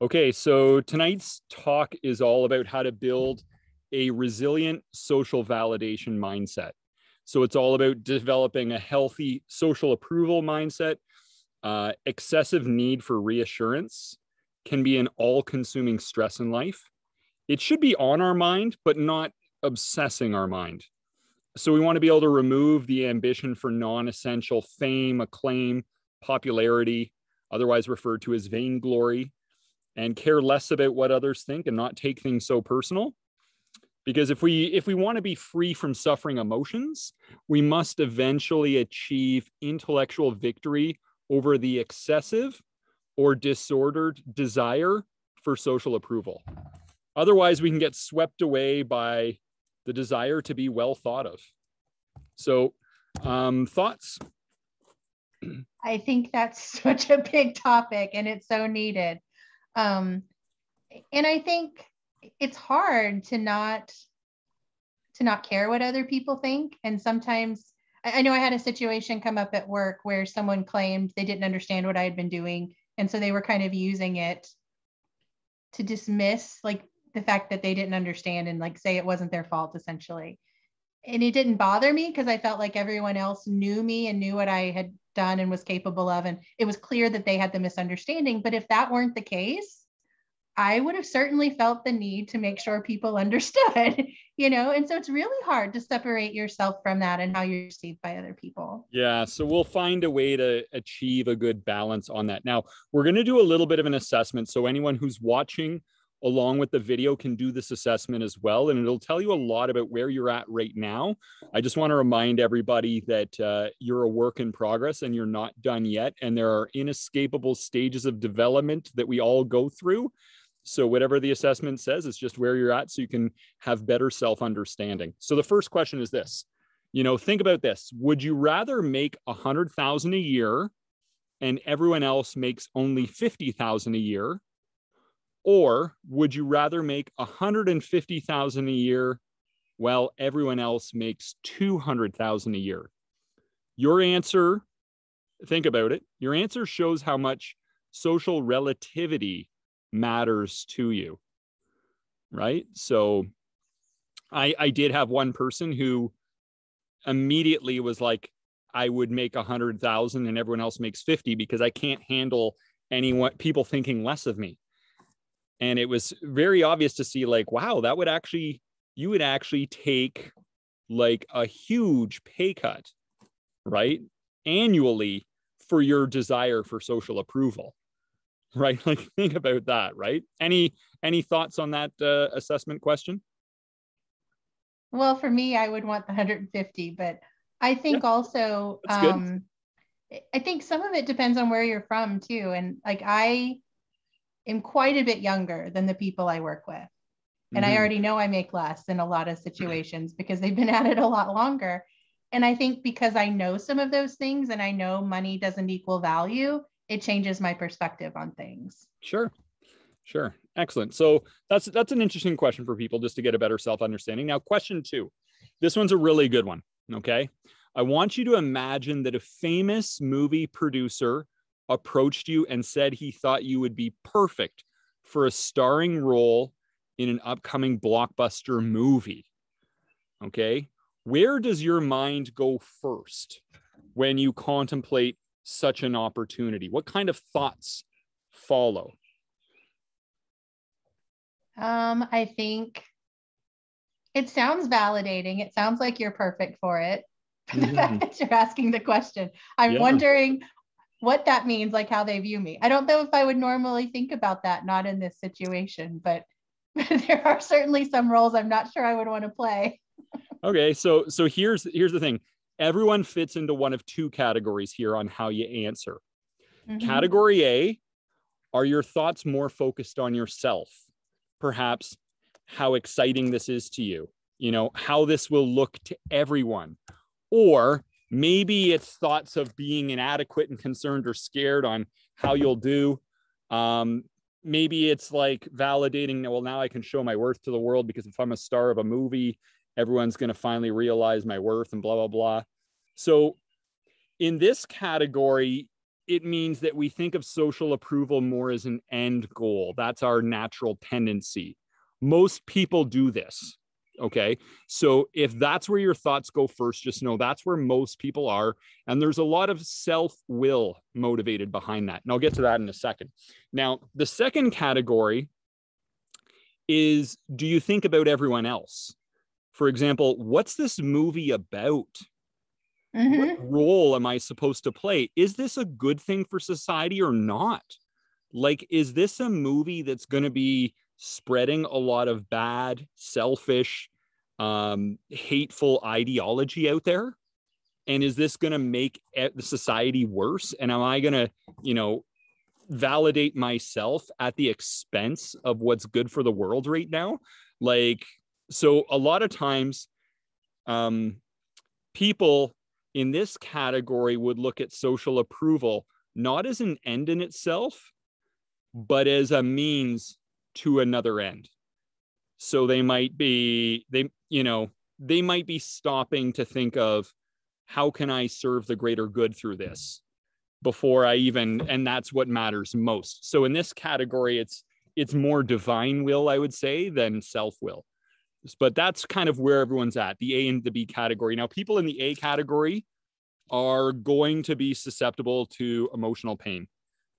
Okay, so tonight's talk is all about how to build a resilient social validation mindset. So it's all about developing a healthy social approval mindset. Excessive need for reassurance can be an all-consuming stress in life. It should be on our mind, but not obsessing our mind. So we want to be able to remove the ambition for non-essential fame, acclaim, popularity, otherwise referred to as vainglory, and care less about what others think and not take things so personal. Because if we want to be free from suffering emotions, we must eventually achieve intellectual victory over the excessive or disordered desire for social approval. Otherwise, we can get swept away by the desire to be well thought of. So, thoughts? I think that's such a big topic and it's so needed. And I think it's hard to not care what other people think. And sometimes I know I had a situation come up at work where someone claimed they didn't understand what I had been doing. And so they were kind of using it to dismiss like the fact that they didn't understand and like say it wasn't their fault essentially. And it didn't bother me because I felt like everyone else knew me and knew what I had done and was capable of. And it was clear that they had the misunderstanding. But if that weren't the case, I would have certainly felt the need to make sure people understood, and so it's really hard to separate yourself from that and how you're received by other people. Yeah, so we'll find a way to achieve a good balance on that. Now, we're going to do a little bit of an assessment. So anyone who's watching along with the video can do this assessment as well. And it'll tell you a lot about where you're at right now. I just want to remind everybody that you're a work in progress and you're not done yet. And there are inescapable stages of development that we all go through. So whatever the assessment says, it's just where you're at so you can have better self-understanding. So the first question is this, think about this. Would you rather make 100,000 a year and everyone else makes only 50,000 a year? Or would you rather make 150,000 a year while everyone else makes 200,000 a year? Your answer, think about it. Your answer shows how much social relativity matters to you, right? So I did have one person who immediately was like, I would make 100,000 and everyone else makes 50 because I can't handle people thinking less of me. And it was very obvious to see like, wow, you would actually take like a huge pay cut, right? Annually for your desire for social approval, right? Like think about that, right? Any thoughts on that assessment question? Well, for me, I would want the 150, but I think also, I think some of it depends on where you're from too. And like, I am quite a bit younger than the people I work with. And I already know I make less in a lot of situations because they've been at it a lot longer. And I think because I know some of those things and I know money doesn't equal value, it changes my perspective on things. Sure. Excellent. So that's an interesting question for people just to get a better self-understanding. Now, question 2. This one's a really good one. Okay. I want you to imagine that a famous movie producer approached you and said he thought you would be perfect for a starring role in an upcoming blockbuster movie. Okay. Where does your mind go first when you contemplate such an opportunity? What kind of thoughts follow? I think it sounds validating. It sounds like you're perfect for it. The fact that you're asking the question, I'm wondering what that means, like how they view me. I don't know if I would normally think about that, not in this situation, but there are certainly some roles I'm not sure I would want to play. Okay, so here's the thing. Everyone fits into one of 2 categories here on how you answer. Category A, are your thoughts more focused on yourself? Perhaps how exciting this is to you, how this will look to everyone. Or maybe it's thoughts of being inadequate and concerned or scared on how you'll do. Maybe it's like validating, well, now I can show my worth to the world because if I'm a star of a movie, everyone's going to finally realize my worth and blah, blah, blah. So in this category, it means that we think of social approval more as an end goal. That's our natural tendency. Most people do this. Okay. So if that's where your thoughts go first, just know that's where most people are. And there's a lot of self-will motivated behind that. And I'll get to that in a second. Now, the second category is, do you think about everyone else? For example, what's this movie about? What role am I supposed to play? Is this a good thing for society or not? Like, is this a movie that's going to be spreading a lot of bad, selfish, hateful ideology out there? And is this going to make the society worse? And am I going to, validate myself at the expense of what's good for the world right now? Like, so a lot of times, people in this category would look at social approval not as an end in itself, but as a means to another end. So they might be stopping to think of, how can I serve the greater good through this before and that's what matters most. So in this category, it's more divine will, I would say, than self-will. But that's kind of where everyone's at, the A and the B category. Now, people in the A category are going to be susceptible to emotional pain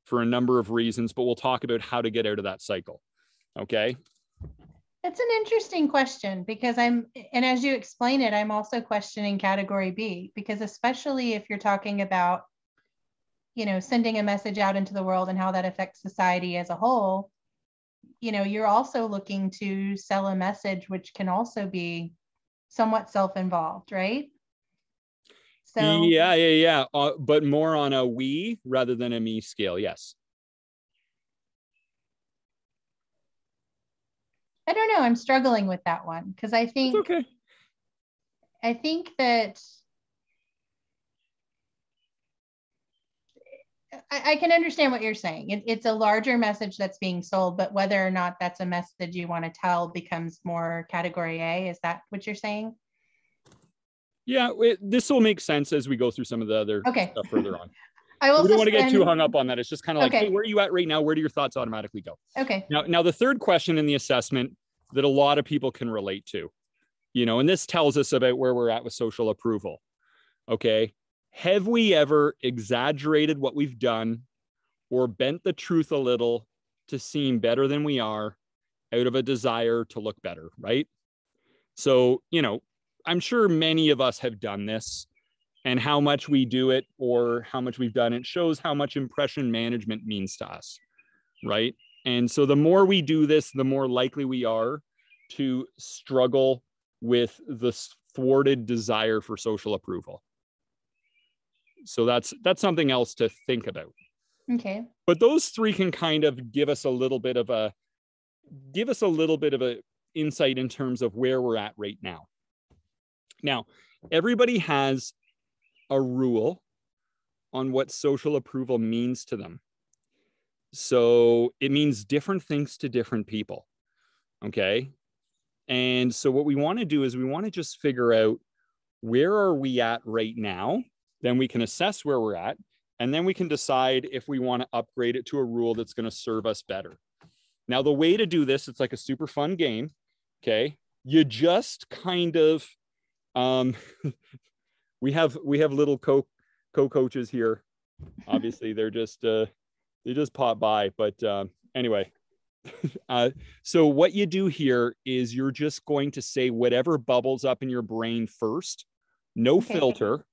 for a number of reasons, but we'll talk about how to get out of that cycle. Okay. That's an interesting question, because and as you explain it, I'm also questioning category B, because especially if you're talking about, sending a message out into the world and how that affects society as a whole, you're also looking to sell a message, which can also be somewhat self-involved, right? So yeah. But more on a we rather than a me scale. Yes. I don't know. I'm struggling with that one, because I think it's okay. I think that I can understand what you're saying. It's a larger message that's being sold, but whether or not that's a message you want to tell becomes more category A. Is that what you're saying? Yeah, this will make sense as we go through some of the other stuff further on. We don't want to get too hung up on that. It's just kind of like, hey, where are you at right now? Where do your thoughts automatically go? Okay. Now the third question in the assessment that a lot of people can relate to, and this tells us about where we're at with social approval. Okay. Have we ever exaggerated what we've done or bent the truth a little to seem better than we are out of a desire to look better, right? So, I'm sure many of us have done this, and how much we do it or how much we've done it shows how much impression management means to us, right? And so the more we do this, the more likely we are to struggle with the thwarted desire for social approval. So that's something else to think about. Okay. But those three can kind of give us a little bit of a insight in terms of where we're at right now. Now, everybody has a rule on what social approval means to them. So it means different things to different people. Okay. And so what we want to do is we want to just figure out, where are we at right now? Then we can assess where we're at, and then we can decide if we want to upgrade it to a rule that's going to serve us better. Now, the way to do this, it's like a super fun game. Okay. You just kind of, we have little co-coaches here. Obviously they just pop by, but anyway. So what you do here is you're just going to say whatever bubbles up in your brain first, no filter,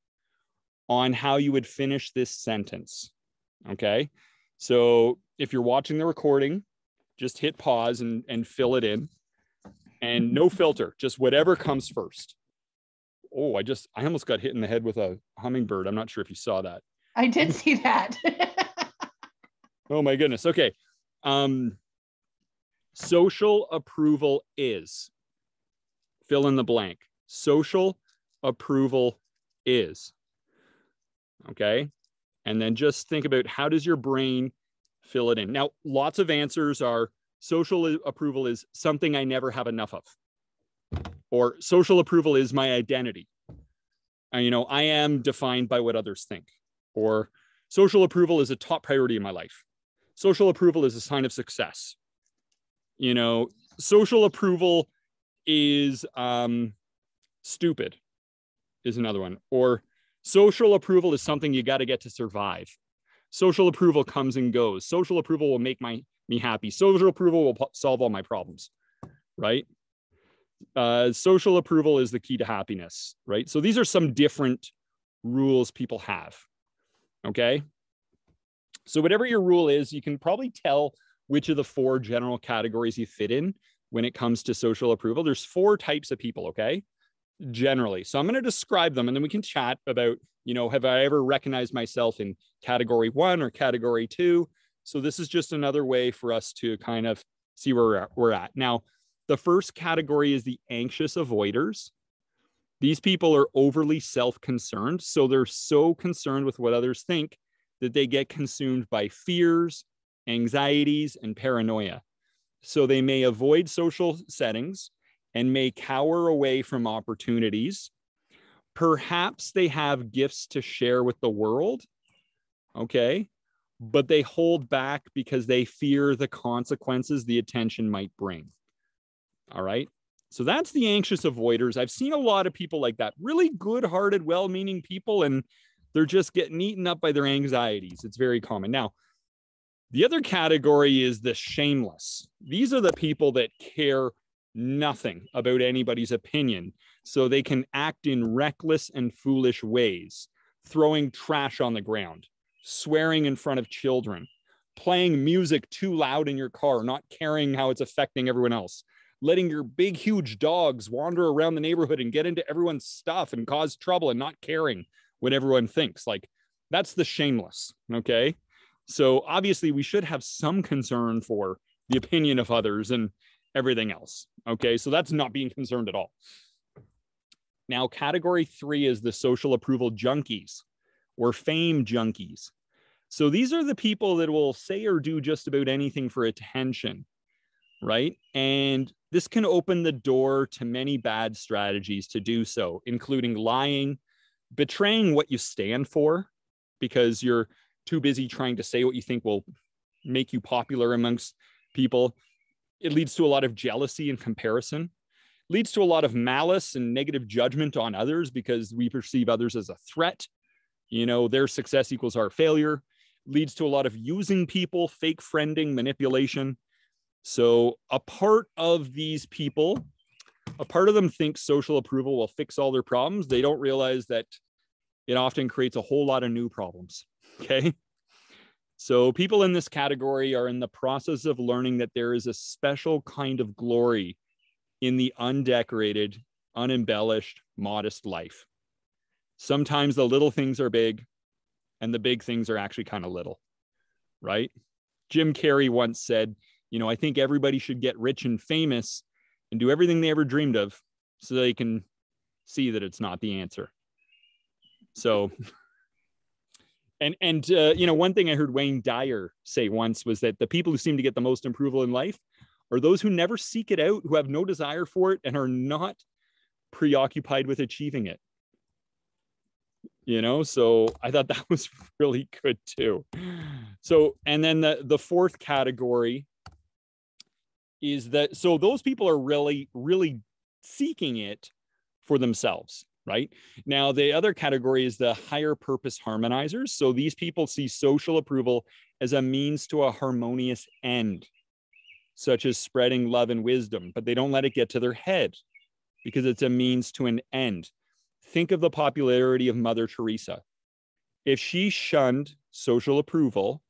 on how you would finish this sentence. Okay. So if you're watching the recording, just hit pause and fill it in, and no filter, just whatever comes first. Oh, I almost got hit in the head with a hummingbird. I'm not sure if you saw that. I did see that. Oh my goodness. Okay. Social approval is, fill in the blank. Social approval is. Okay. And then just think about, how does your brain fill it in? Now, lots of answers are, social approval is something I never have enough of. Or social approval is my identity. I am defined by what others think. Or Social approval is a top priority in my life. Social approval is a sign of success. You know, social approval is stupid is another one. Or social approval is something you got to get to survive. Social approval comes and goes. Social approval will make me happy. Social approval will solve all my problems, right? Social approval is the key to happiness, right? So these are some different rules people have, okay? So whatever your rule is, you can probably tell which of the 4 general categories you fit in when it comes to social approval. There's 4 types of people, okay? Generally. So I'm going to describe them and then we can chat about, you know, have I ever recognized myself in category 1 or category 2? So this is just another way for us to kind of see where we're at. Now, the first category is the anxious avoiders. These people are overly self-concerned. So they're so concerned with what others think that they get consumed by fears, anxieties, and paranoia. So they may avoid social settings and may cower away from opportunities. Perhaps they have gifts to share with the world, okay? But they hold back because they fear the consequences the attention might bring. All right? So that's the anxious avoiders. I've seen a lot of people like that, really good-hearted, well-meaning people, and they're just getting eaten up by their anxieties. It's very common. Now, the other category is the shameless. These are the people that care nothing about anybody's opinion. So they can act in reckless and foolish ways, throwing trash on the ground, swearing in front of children, playing music too loud in your car, not caring how it's affecting everyone else, letting your big, huge dogs wander around the neighborhood and get into everyone's stuff and cause trouble and not caring what everyone thinks. Like, that's the shameless, okay? So obviously we should have some concern for the opinion of others and everything else, okay? So that's not being concerned at all. Now, category 3 is the social approval junkies or fame junkies. So these are the people that will say or do just about anything for attention, right? And this can open the door to many bad strategies to do so, including lying, betraying what you stand for because you're too busy trying to say what you think will make you popular amongst people. It leads to a lot of jealousy and comparison. It leads to a lot of malice and negative judgment on others because we perceive others as a threat. You know, their success equals our failure. It leads to a lot of using people, fake friending, manipulation. So a part of these people, a part of them thinks social approval will fix all their problems. They don't realize that it often creates a whole lot of new problems, okay? So people in this category are in the process of learning that there is a special kind of glory in the undecorated, unembellished, modest life. Sometimes the little things are big and the big things are actually kind of little, right? Jim Carrey once said, you know, I think everybody should get rich and famous and do everything they ever dreamed of so they can see that it's not the answer. So, and you know, one thing I heard Wayne Dyer say once was that the people who seem to get the most approval in life are those who never seek it out, who have no desire for it, and are not preoccupied with achieving it. You know, so I thought that was really good too. So, and then the fourth category is that, so those people are really, really seeking it for themselves, right? Now, the other category is the higher purpose harmonizers. So these people see social approval as a means to a harmonious end, such as spreading love and wisdom, but they don't let it get to their head because it's a means to an end. Think of the popularity of Mother Teresa. If she shunned social approval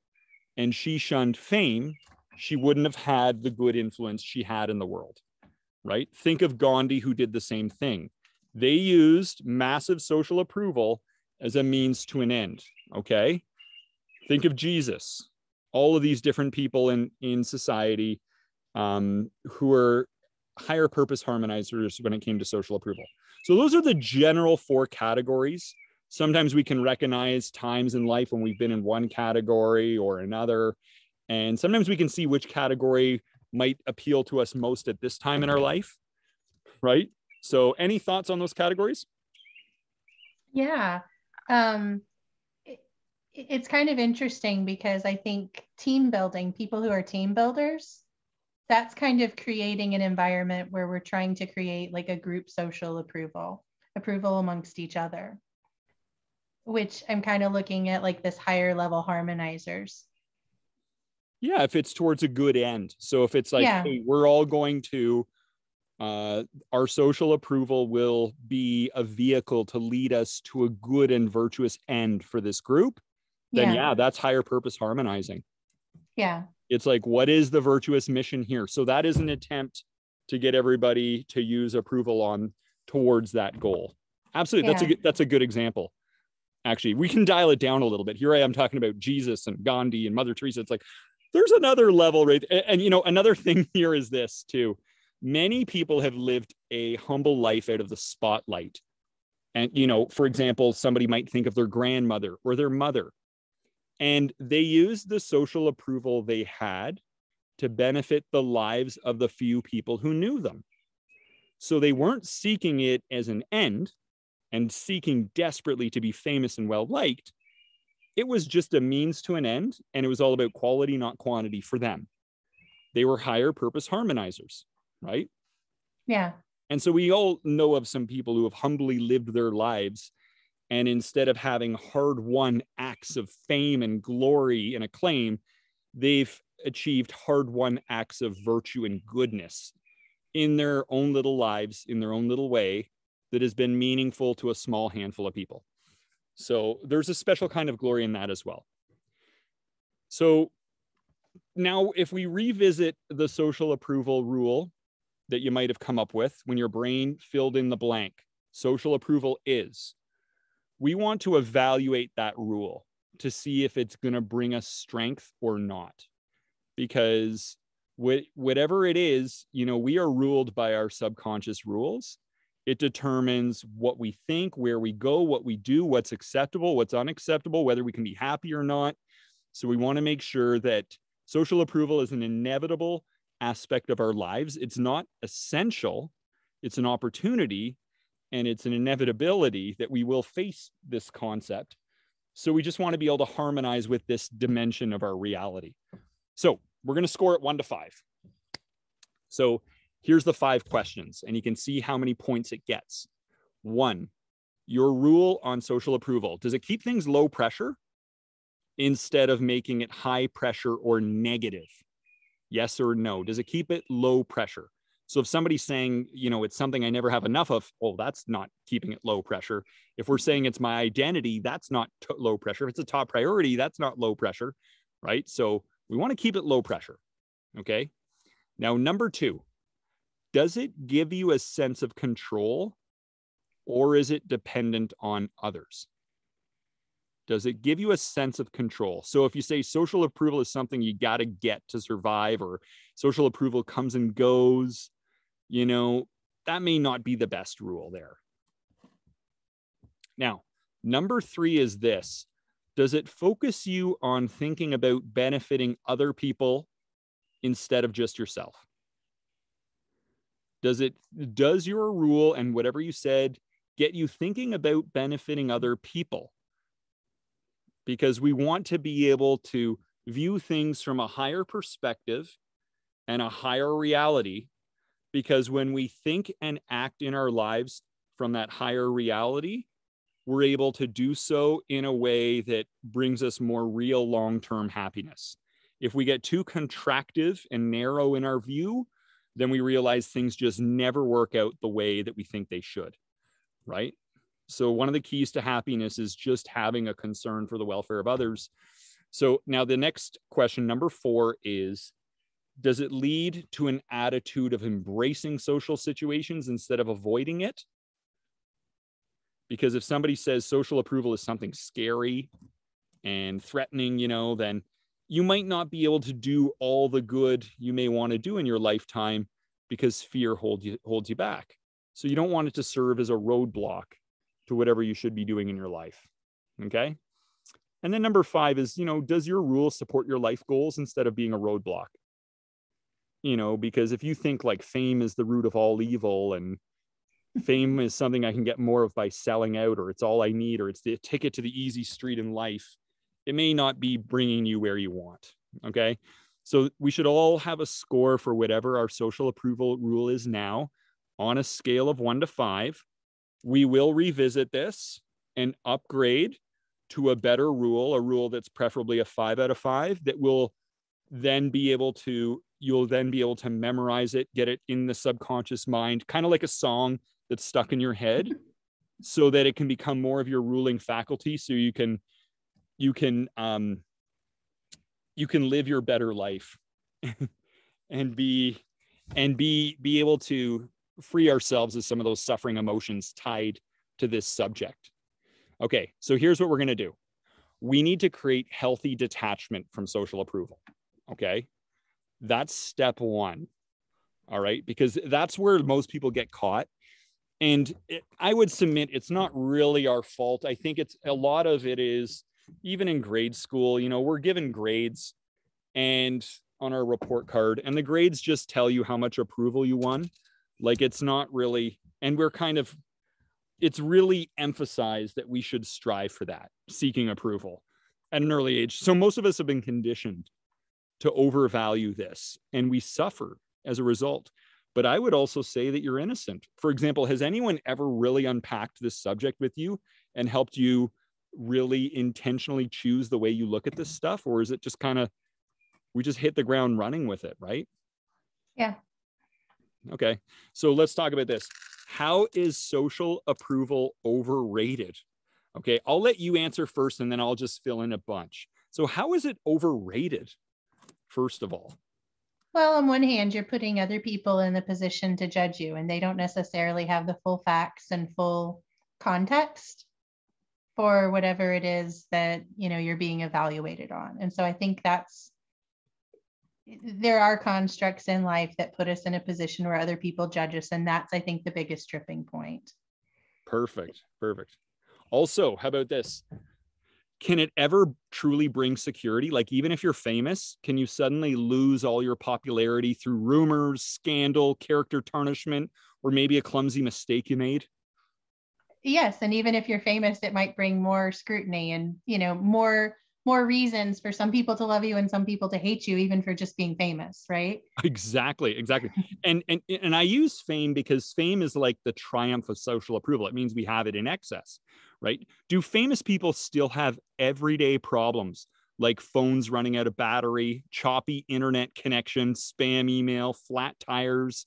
and she shunned fame, she wouldn't have had the good influence she had in the world, right? Think of Gandhi, who did the same thing. They used massive social approval as a means to an end, okay? Think of Jesus, all of these different people in society who are higher purpose harmonizers when it came to social approval. So those are the general four categories. Sometimes we can recognize times in life when we've been in one category or another. And sometimes we can see which category might appeal to us most at this time in our life, right? So any thoughts on those categories? Yeah. it's kind of interesting because I think team building, people who are team builders, that's kind of creating an environment where we're trying to create like a group social approval amongst each other, which I'm kind of looking at like this higher level harmonizers. Yeah, if it's towards a good end. So if it's like, Yeah. hey, we're all going to, our social approval will be a vehicle to lead us to a good and virtuous end for this group, then yeah, that's higher purpose harmonizing. Yeah. It's like, what is the virtuous mission here? So that is an attempt to get everybody to use approval on towards that goal. Absolutely. Yeah. That's a good example. Actually, we can dial it down a little bit. Here I am talking about Jesus and Gandhi and Mother Teresa. It's like, there's another level, right? And you know, another thing here is this too. Many people have lived a humble life out of the spotlight. And, you know, for example, somebody might think of their grandmother or their mother, and they used the social approval they had to benefit the lives of the few people who knew them. So they weren't seeking it as an end and seeking desperately to be famous and well-liked. It was just a means to an end, and it was all about quality, not quantity for them. They were higher purpose harmonizers, right? Yeah. And so we all know of some people who have humbly lived their lives, and instead of having hard-won acts of fame and glory and acclaim, they've achieved hard-won acts of virtue and goodness in their own little lives, in their own little way, that has been meaningful to a small handful of people. So there's a special kind of glory in that as well. So now if we revisit the social approval rule that you might have come up with when your brain filled in the blank, social approval is, we want to evaluate that rule to see if it's going to bring us strength or not. Because whatever it is, you know, we are ruled by our subconscious rules. It determines what we think, where we go, what we do, what's acceptable, what's unacceptable, whether we can be happy or not. So we want to make sure that social approval is an inevitable aspect of our lives. It's not essential. It's an opportunity, and it's an inevitability that we will face this concept. So we just want to be able to harmonize with this dimension of our reality. So we're going to score it 1 to 5. So here's the 5 questions, and you can see how many points it gets. 1, your rule on social approval. Does it keep things low pressure instead of making it high pressure or negative? Yes or no? Does it keep it low pressure? So if somebody's saying, you know, it's something I never have enough of, oh, that's not keeping it low pressure. If we're saying it's my identity, that's not low pressure. If it's a top priority, that's not low pressure, right? So we want to keep it low pressure, okay? Now, number 2, does it give you a sense of control, or is it dependent on others? Does it give you a sense of control? So if you say social approval is something you got to get to survive, or social approval comes and goes, you know, that may not be the best rule there. Now, number 3 is this. Does it focus you on thinking about benefiting other people instead of just yourself? Does your rule and whatever you said get you thinking about benefiting other people? Because we want to be able to view things from a higher perspective and a higher reality, because when we think and act in our lives from that higher reality, we're able to do so in a way that brings us more real long-term happiness. If we get too contractive and narrow in our view, then we realize things just never work out the way that we think they should, right? So one of the keys to happiness is just having a concern for the welfare of others. So now the next question, number 4, is, does it lead to an attitude of embracing social situations instead of avoiding it? Because if somebody says social approval is something scary and threatening, you know, then you might not be able to do all the good you may want to do in your lifetime because fear holds you back. So you don't want it to serve as a roadblock to whatever you should be doing in your life. Okay. And then number 5 is, you know, does your rule support your life goals instead of being a roadblock? You know, because if you think like fame is the root of all evil, and fame is something I can get more of by selling out, or it's all I need, or it's the ticket to the easy street in life, it may not be bringing you where you want. Okay. So we should all have a score for whatever our social approval rule is now on a scale of 1 to 5. We will revisit this and upgrade to a better rule, a rule that's preferably a 5 out of 5 that will then be able to, you'll then be able to memorize it, get it in the subconscious mind, kind of like a song that's stuck in your head, so that it can become more of your ruling faculty. So you can live your better life and be able to free ourselves of some of those suffering emotions tied to this subject. Okay, so here's what we're going to do. We need to create healthy detachment from social approval. Okay, that's step 1. All right, because that's where most people get caught. And I would submit it's not really our fault. I think it's a lot of it is, even in grade school, you know, we're given grades and on our report card, and the grades just tell you how much approval you won. Like, it's not really, and we're kind of, it's really emphasized that we should strive for that, seeking approval at an early age. So most of us have been conditioned to overvalue this, and we suffer as a result. But I would also say that you're innocent. For example, has anyone ever really unpacked this subject with you and helped you really intentionally choose the way you look at this stuff? Or is it just kind of, we just hit the ground running with it, right? Yeah. Okay, so let's talk about this. How is social approval overrated? Okay, I'll let you answer first, and then I'll just fill in a bunch. So how is it overrated, first of all? Well, on one hand, you're putting other people in the position to judge you, and they don't necessarily have the full facts and full context for whatever it is that, you know, you're being evaluated on. And so I think there are constructs in life that put us in a position where other people judge us. And that's, I think, the biggest tripping point. Perfect. Also, how about this? Can it ever truly bring security? Like, even if you're famous, can you suddenly lose all your popularity through rumors, scandal, character tarnishment, or maybe a clumsy mistake you made? Yes. And even if you're famous, it might bring more scrutiny and, you know, more reasons for some people to love you and some people to hate you, even for just being famous, right? Exactly. And I use fame because fame is like the triumph of social approval. It means we have it in excess, right? Do famous people still have everyday problems like phones running out of battery, choppy internet connection, spam email, flat tires,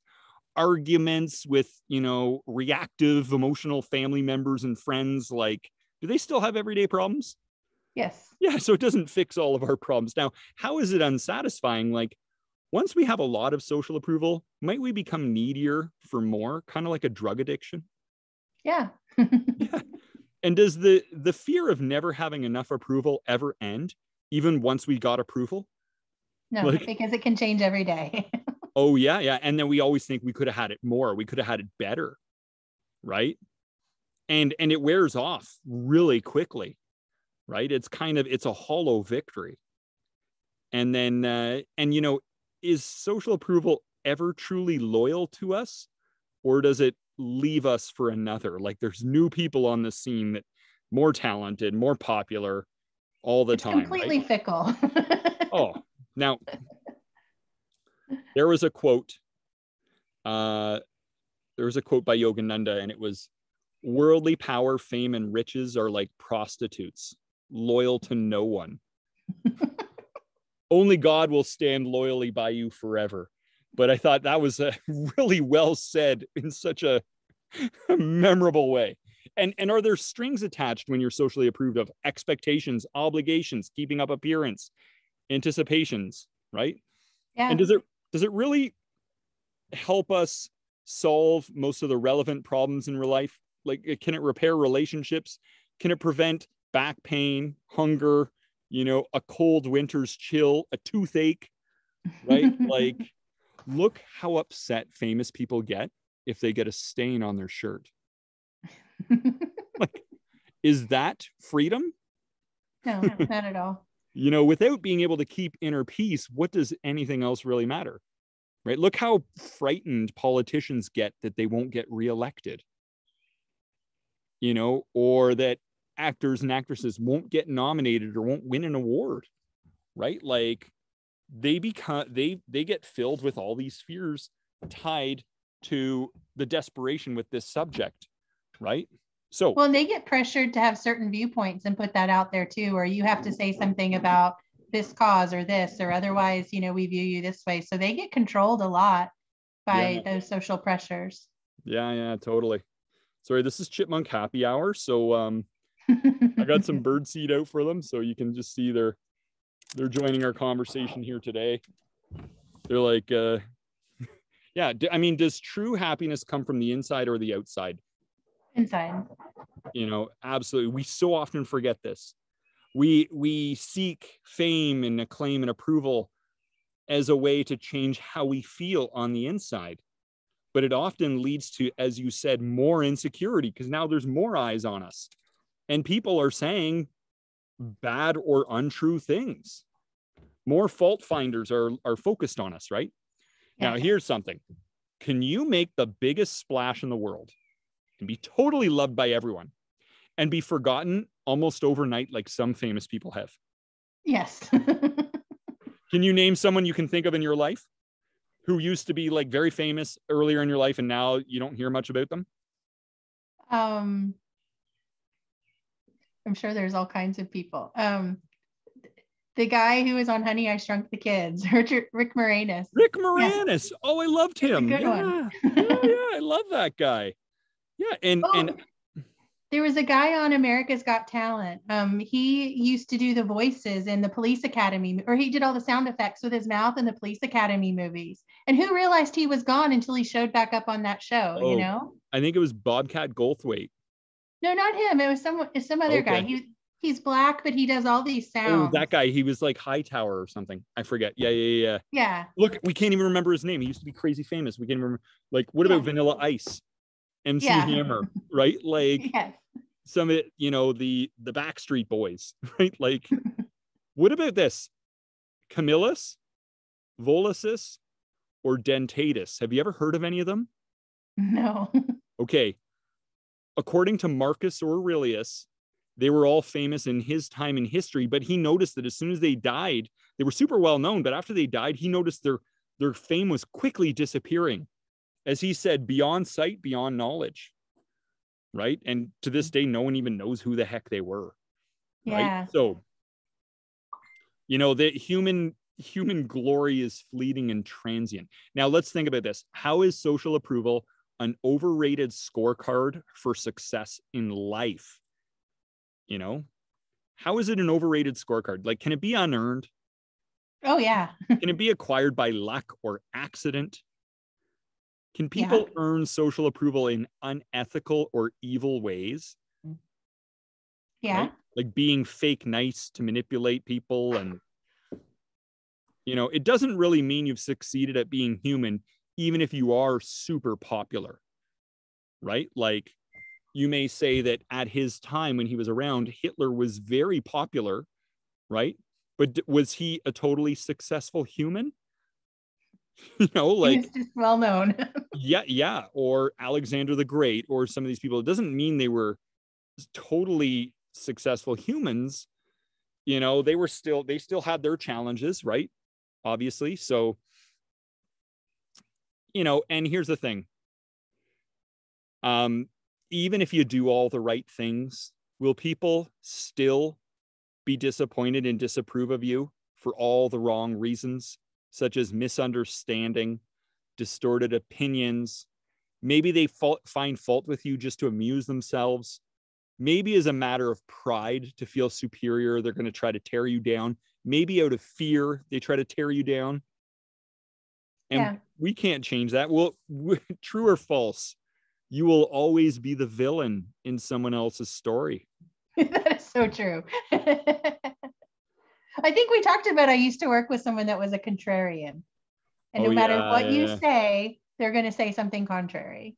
arguments with, you know, reactive, emotional family members and friends? Like, do they still have everyday problems? Yes. Yeah, so it doesn't fix all of our problems. Now, how is it unsatisfying? Like, once we have a lot of social approval, might we become needier for more, kind of like a drug addiction? Yeah. Yeah. And does the fear of never having enough approval ever end, even once we got approval? No, because it can change every day. Oh, yeah. And then we always think we could have had it more. We could have had it better, right? And it wears off really quickly, right? It's a hollow victory. And then, and you know, is social approval ever truly loyal to us, or does it leave us for another? Like, there's new people on the scene that more talented, more popular all the time. Completely right? Fickle. Oh, now there was a quote. There was a quote by Yogananda, and it was, "Worldly power, fame, and riches are like prostitutes, loyal to no one. Only God will stand loyally by you forever." But I thought that was really well said in such a memorable way. And are there strings attached when you're socially approved of? Expectations, obligations, keeping up appearance, anticipations, right? Yeah. And does it really help us solve most of the relevant problems in real life? Like, can it repair relationships? Can it prevent back pain, hunger, you know, a cold winter's chill, a toothache, right? Like, look how upset famous people get if they get a stain on their shirt. Like, is that freedom? No, not at all. You know, without being able to keep inner peace, what does anything else really matter? Right? Look how frightened politicians get that they won't get reelected. You know, or that actors and actresses won't get nominated or won't win an award, right? Like they get filled with all these fears tied to the desperation with this subject, right? So well, they get pressured to have certain viewpoints and put that out there too, or you have to say something about this cause or this, or otherwise, we view you this way. So they get controlled a lot by those social pressures. Yeah, totally. Sorry, this is Chipmunk Happy Hour. So I got some bird seed out for them, so you can just see they're joining our conversation here today. They're like, yeah, I mean, does true happiness come from the inside or the outside? Inside. Absolutely. We so often forget this. We seek fame and acclaim and approval as a way to change how we feel on the inside. But it often leads to, as you said, more insecurity, because now there's more eyes on us. And people are saying bad or untrue things. More fault finders are focused on us, right? Yes. Now, here's something. Can you make the biggest splash in the world and be totally loved by everyone and be forgotten almost overnight like some famous people have? Yes. Can you name someone you can think of in your life who used to be like very famous earlier in your life and now you don't hear much about them? I'm sure there's all kinds of people. The guy who was on Honey, I Shrunk the Kids, Rick Moranis. Rick Moranis. Yeah. Oh, I loved him. Good one. I love that guy. Yeah, and there was a guy on America's Got Talent. He used to do the voices in the Police Academy, or he did all the sound effects with his mouth in the Police Academy movies. And who realized he was gone until he showed back up on that show? I think it was Bobcat Goldthwait. No, not him. It was some other guy. He's black, but he does all these sounds. Oh, that guy. He was like Hightower or something. I forget. Yeah. Look, we can't even remember his name. He used to be crazy famous. We can't remember. Like, what about Vanilla Ice? MC Hammer, right? Like some of it, the Backstreet Boys, right? Like, what about this? Camillus, Volasis, or Dentatus? Have you ever heard of any of them? No. Okay. According to Marcus Aurelius, they were all famous in his time in history, but he noticed that as soon as they died, they were super well known, but after they died, he noticed their fame was quickly disappearing. As he said, beyond sight, beyond knowledge, right? And to this day, no one even knows who the heck they were, right? Yeah. So, the human glory is fleeting and transient. Now, let's think about this. How is social approval an overrated scorecard for success in life? How is it an overrated scorecard? Like, can it be unearned? Oh, yeah. Can it be acquired by luck or accident? Can people earn social approval in unethical or evil ways? Yeah. Right? Like being fake nice to manipulate people. And, it doesn't really mean you've succeeded at being human, even if you are super popular, right? Like, you may say that at his time when he was around, Hitler was very popular, right? But was he a totally successful human? Like, he's just well known. yeah. Or Alexander the Great, or some of these people. It doesn't mean they were totally successful humans. They still had their challenges, right? Obviously. So, and here's the thing. Even if you do all the right things, will people still be disappointed and disapprove of you for all the wrong reasons, such as misunderstanding, distorted opinions? Maybe they find fault with you just to amuse themselves. Maybe as a matter of pride to feel superior, they're going to try to tear you down. Maybe out of fear, they try to tear you down. And we can't change that. Well, true or false? You will always be the villain in someone else's story. That is so true. I think we talked about I used to work with someone that was a contrarian. And no matter what you say, they're going to say something contrary.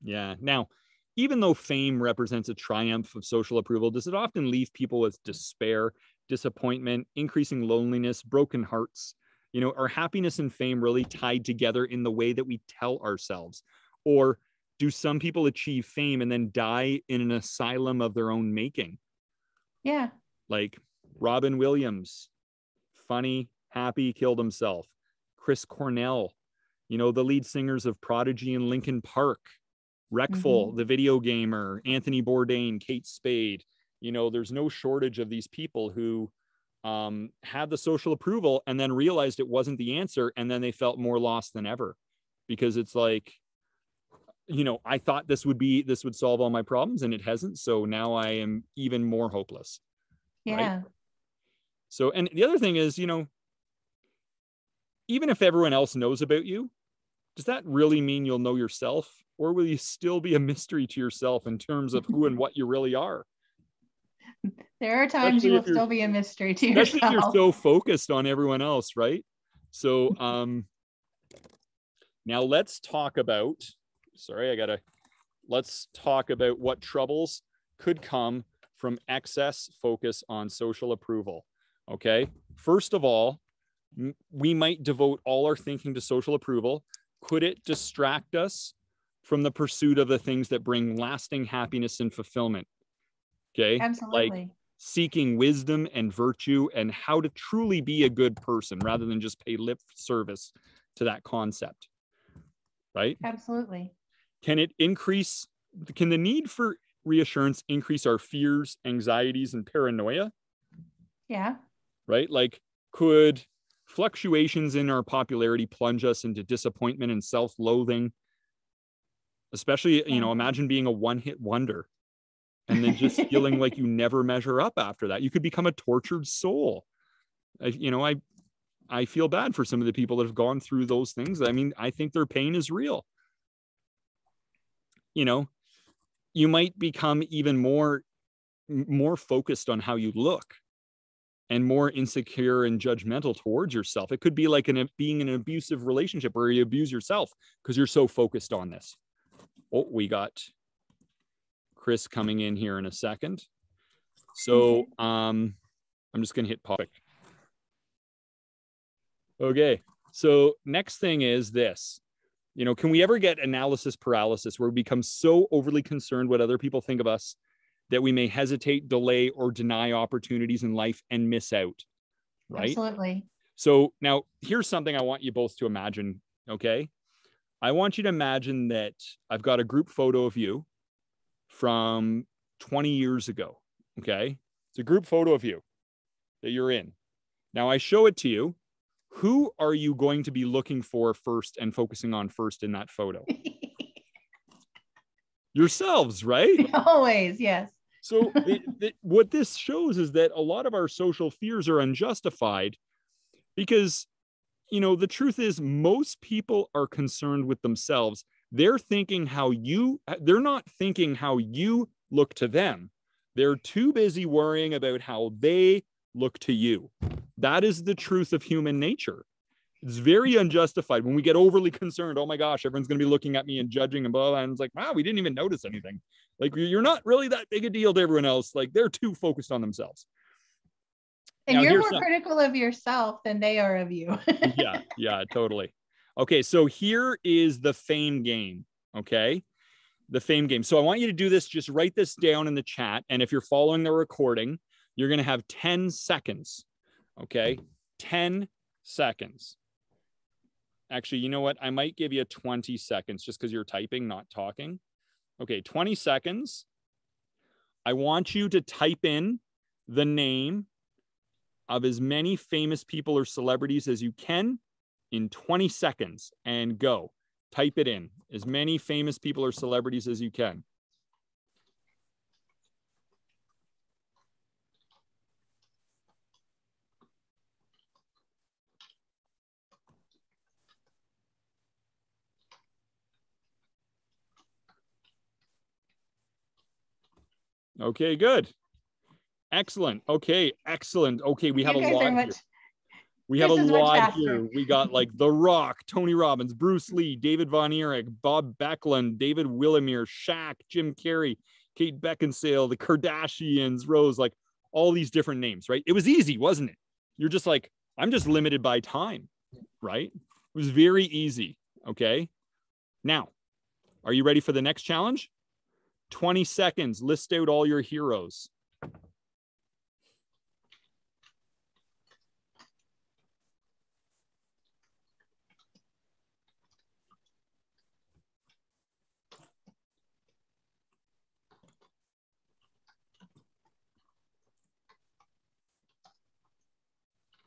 Yeah. Now, even though fame represents a triumph of social approval, does it often leave people with despair, disappointment, increasing loneliness, broken hearts? Are happiness and fame really tied together in the way that we tell ourselves? Or do some people achieve fame and then die in an asylum of their own making? Yeah. Like Robin Williams, funny, happy, killed himself. Chris Cornell, you know, the lead singers of Prodigy and Linkin Park, Wreckful, the video gamer, Anthony Bourdain, Kate Spade. You know, there's no shortage of these people who had the social approval and then realized it wasn't the answer. And then they felt more lost than ever, because it's like, you know, I thought this would solve all my problems, and it hasn't. So now I am even more hopeless. Yeah. Right? So, and the other thing is, you know, even if everyone else knows about you, does that really mean you'll know yourself? Or will you still be a mystery to yourself in terms of who and what you really are? There are times you will still be a mystery to yourself. Especially if you're so focused on everyone else, right? So now let's talk about, let's talk about what troubles could come from excess focus on social approval. Okay. First of all, we might devote all our thinking to social approval. Could it distract us from the pursuit of the things that bring lasting happiness and fulfillment? Okay. Absolutely. Like seeking wisdom and virtue and how to truly be a good person rather than just pay lip service to that concept. Right? Absolutely. Can the need for reassurance increase our fears, anxieties, and paranoia? Yeah. Right? Like, could fluctuations in our popularity plunge us into disappointment and self-loathing? Especially, you know, imagine being a one-hit wonder and then just feeling like you never measure up after that. You could become a tortured soul. I feel bad for some of the people that have gone through those things. I mean, I think their pain is real. You know, you might become even more focused on how you look and more insecure and judgmental towards yourself. It could be like being in an abusive relationship where you abuse yourself because you're so focused on this. Oh, we got Chris coming in here in a second. So I'm just going to hit topic. Okay. So next thing is this. You know, can we ever get analysis paralysis where we become so overly concerned what other people think of us that we may hesitate, delay, or deny opportunities in life and miss out? Right? Absolutely. So now here's something I want you both to imagine. Okay. I want you to imagine that I've got a group photo of you from 20 years ago. Okay. It's a group photo of you that you're in. Now I show it to you. Who are you going to be looking for first and focusing on first in that photo? Yourselves, right? Always, yes. So what this shows is that a lot of our social fears are unjustified because, you know, the truth is most people are concerned with themselves. They're not thinking how you look to them. They're too busy worrying about how they look to you. That is the truth of human nature. It's very unjustified when we get overly concerned. Oh my gosh, everyone's going to be looking at me and judging and blah, blah. And it's like, wow, we didn't even notice anything. Like, you're not really that big a deal to everyone else. Like, they're too focused on themselves. And now, you're more critical of yourself than they are of you. Yeah, totally. Okay, so here is the fame game. Okay, the fame game. So I want you to do this. Just write this down in the chat. And if you're following the recording, you're going to have 10 seconds. Okay, 10 seconds. Actually, you know what? I might give you 20 seconds just because you're typing, not talking. Okay, 20 seconds. I want you to type in the name of as many famous people or celebrities as you can in 20 seconds and go. Type it in. As many famous people or celebrities as you can. Okay, good. Excellent. Okay, excellent. Okay, we have a lot here. We have a lot here. We got like The Rock, Tony Robbins, Bruce Lee, David Von Erich, Bob Backlund, David Willamere, Shaq, Jim Carrey, Kate Beckinsale, the Kardashians, Rose, like all these different names, right? It was easy, wasn't it? You're just like, I'm just limited by time, right? It was very easy, okay? Now, Are you ready for the next challenge? 20 seconds. List out all your heroes.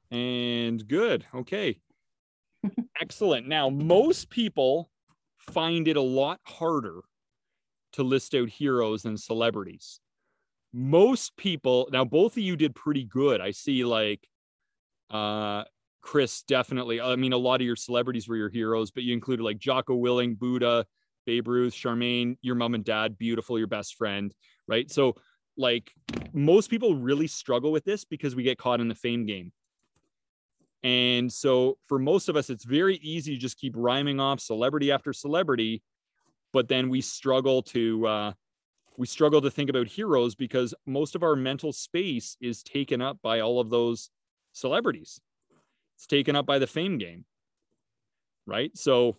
And good. Okay. Excellent. Now, most people find it a lot harder to list out heroes than celebrities. Most people, now both of you did pretty good. I see like Chris, definitely. I mean, a lot of your celebrities were your heroes, but you included like Jocko Willing, Buddha, Babe Ruth, Charmaine, your mom and dad, beautiful, your best friend, right? So like most people really struggle with this because we get caught in the fame game. And so for most of us, it's very easy to just keep rhyming off celebrity after celebrity, but then we struggle to think about heroes because most of our mental space is taken up by all of those celebrities. It's taken up by the fame game, right? So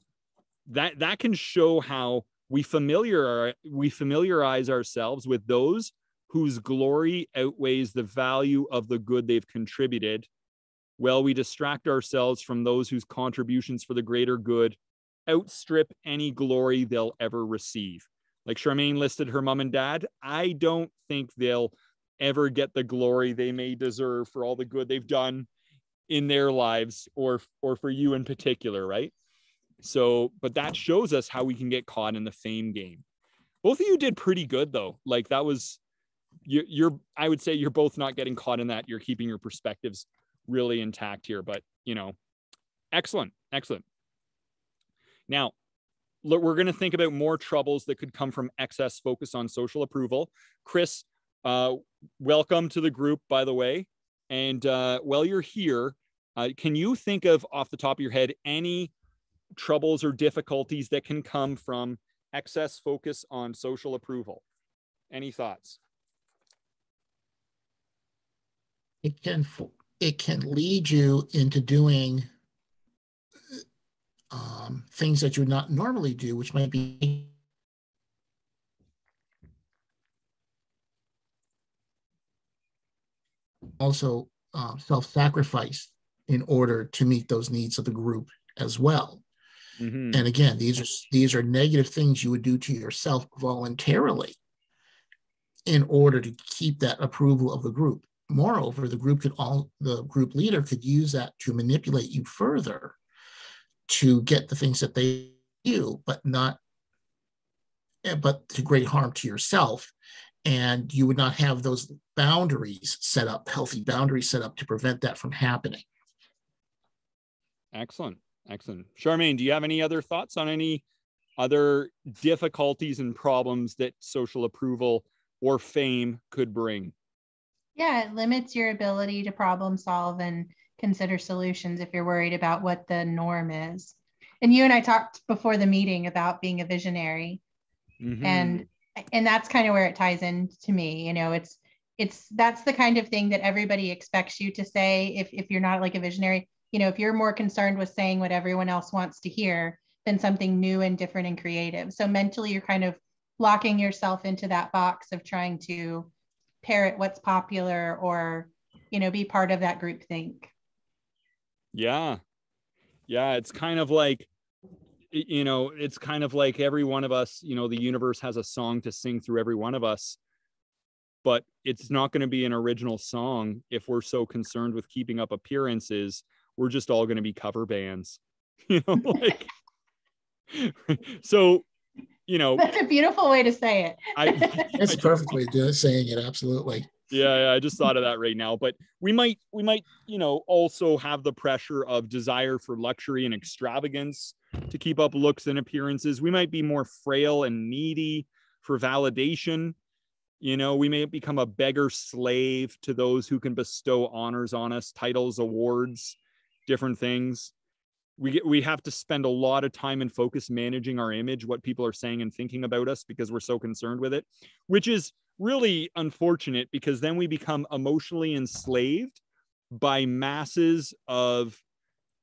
that can show how we familiarize ourselves with those whose glory outweighs the value of the good they've contributed, while we distract ourselves from those whose contributions for the greater good outstrip any glory they'll ever receive. Like Charmaine listed her mom and dad. I don't think they'll ever get the glory they may deserve for all the good they've done in their lives, or for you in particular, right? So, but that shows us how we can get caught in the fame game. Both of you did pretty good though. Like that was, I would say you're both not getting caught in that. You're keeping your perspectives really intact here, but excellent. Now, look, we're going to think about more troubles that could come from excess focus on social approval. Chris, welcome to the group, by the way. And while you're here, can you think of, off the top of your head, any troubles or difficulties that can come from excess focus on social approval? Any thoughts? It can lead you into doing things that you would not normally do, which might be also self-sacrifice in order to meet those needs of the group as well. Mm-hmm. And again, these are negative things you would do to yourself voluntarily in order to keep that approval of the group. Moreover, the group leader could use that to manipulate you further to get the things that they do, but to great harm to yourself. And you would not have those boundaries set up, healthy boundaries set up to prevent that from happening. Excellent. Charmaine, do you have any other thoughts on any other difficulties and problems that social approval or fame could bring? Yeah, it limits your ability to problem solve and consider solutions if you're worried about what the norm is. And you and I talked before the meeting about being a visionary. Mm-hmm. And that's kind of where it ties in to me. That's the kind of thing that everybody expects you to say if you're not like a visionary. If you're more concerned with saying what everyone else wants to hear than something new and different and creative. So mentally, you're kind of locking yourself into that box of trying to parrot what's popular or, be part of that group think. Yeah. It's kind of like, every one of us, the universe has a song to sing through every one of us, but it's not going to be an original song if we're so concerned with keeping up appearances. We're just all going to be cover bands, so, That's a beautiful way to say it. It's a perfect way of saying it. Absolutely. Yeah, I just thought of that right now. But we might, also have the pressure of desire for luxury and extravagance to keep up looks and appearances. We might be more frail and needy for validation. We may become a beggar slave to those who can bestow honors on us, titles, awards, different things. We have to spend a lot of time and focus managing our image, what people are saying and thinking about us, because we're so concerned with it, which is really unfortunate, because then we become emotionally enslaved by masses of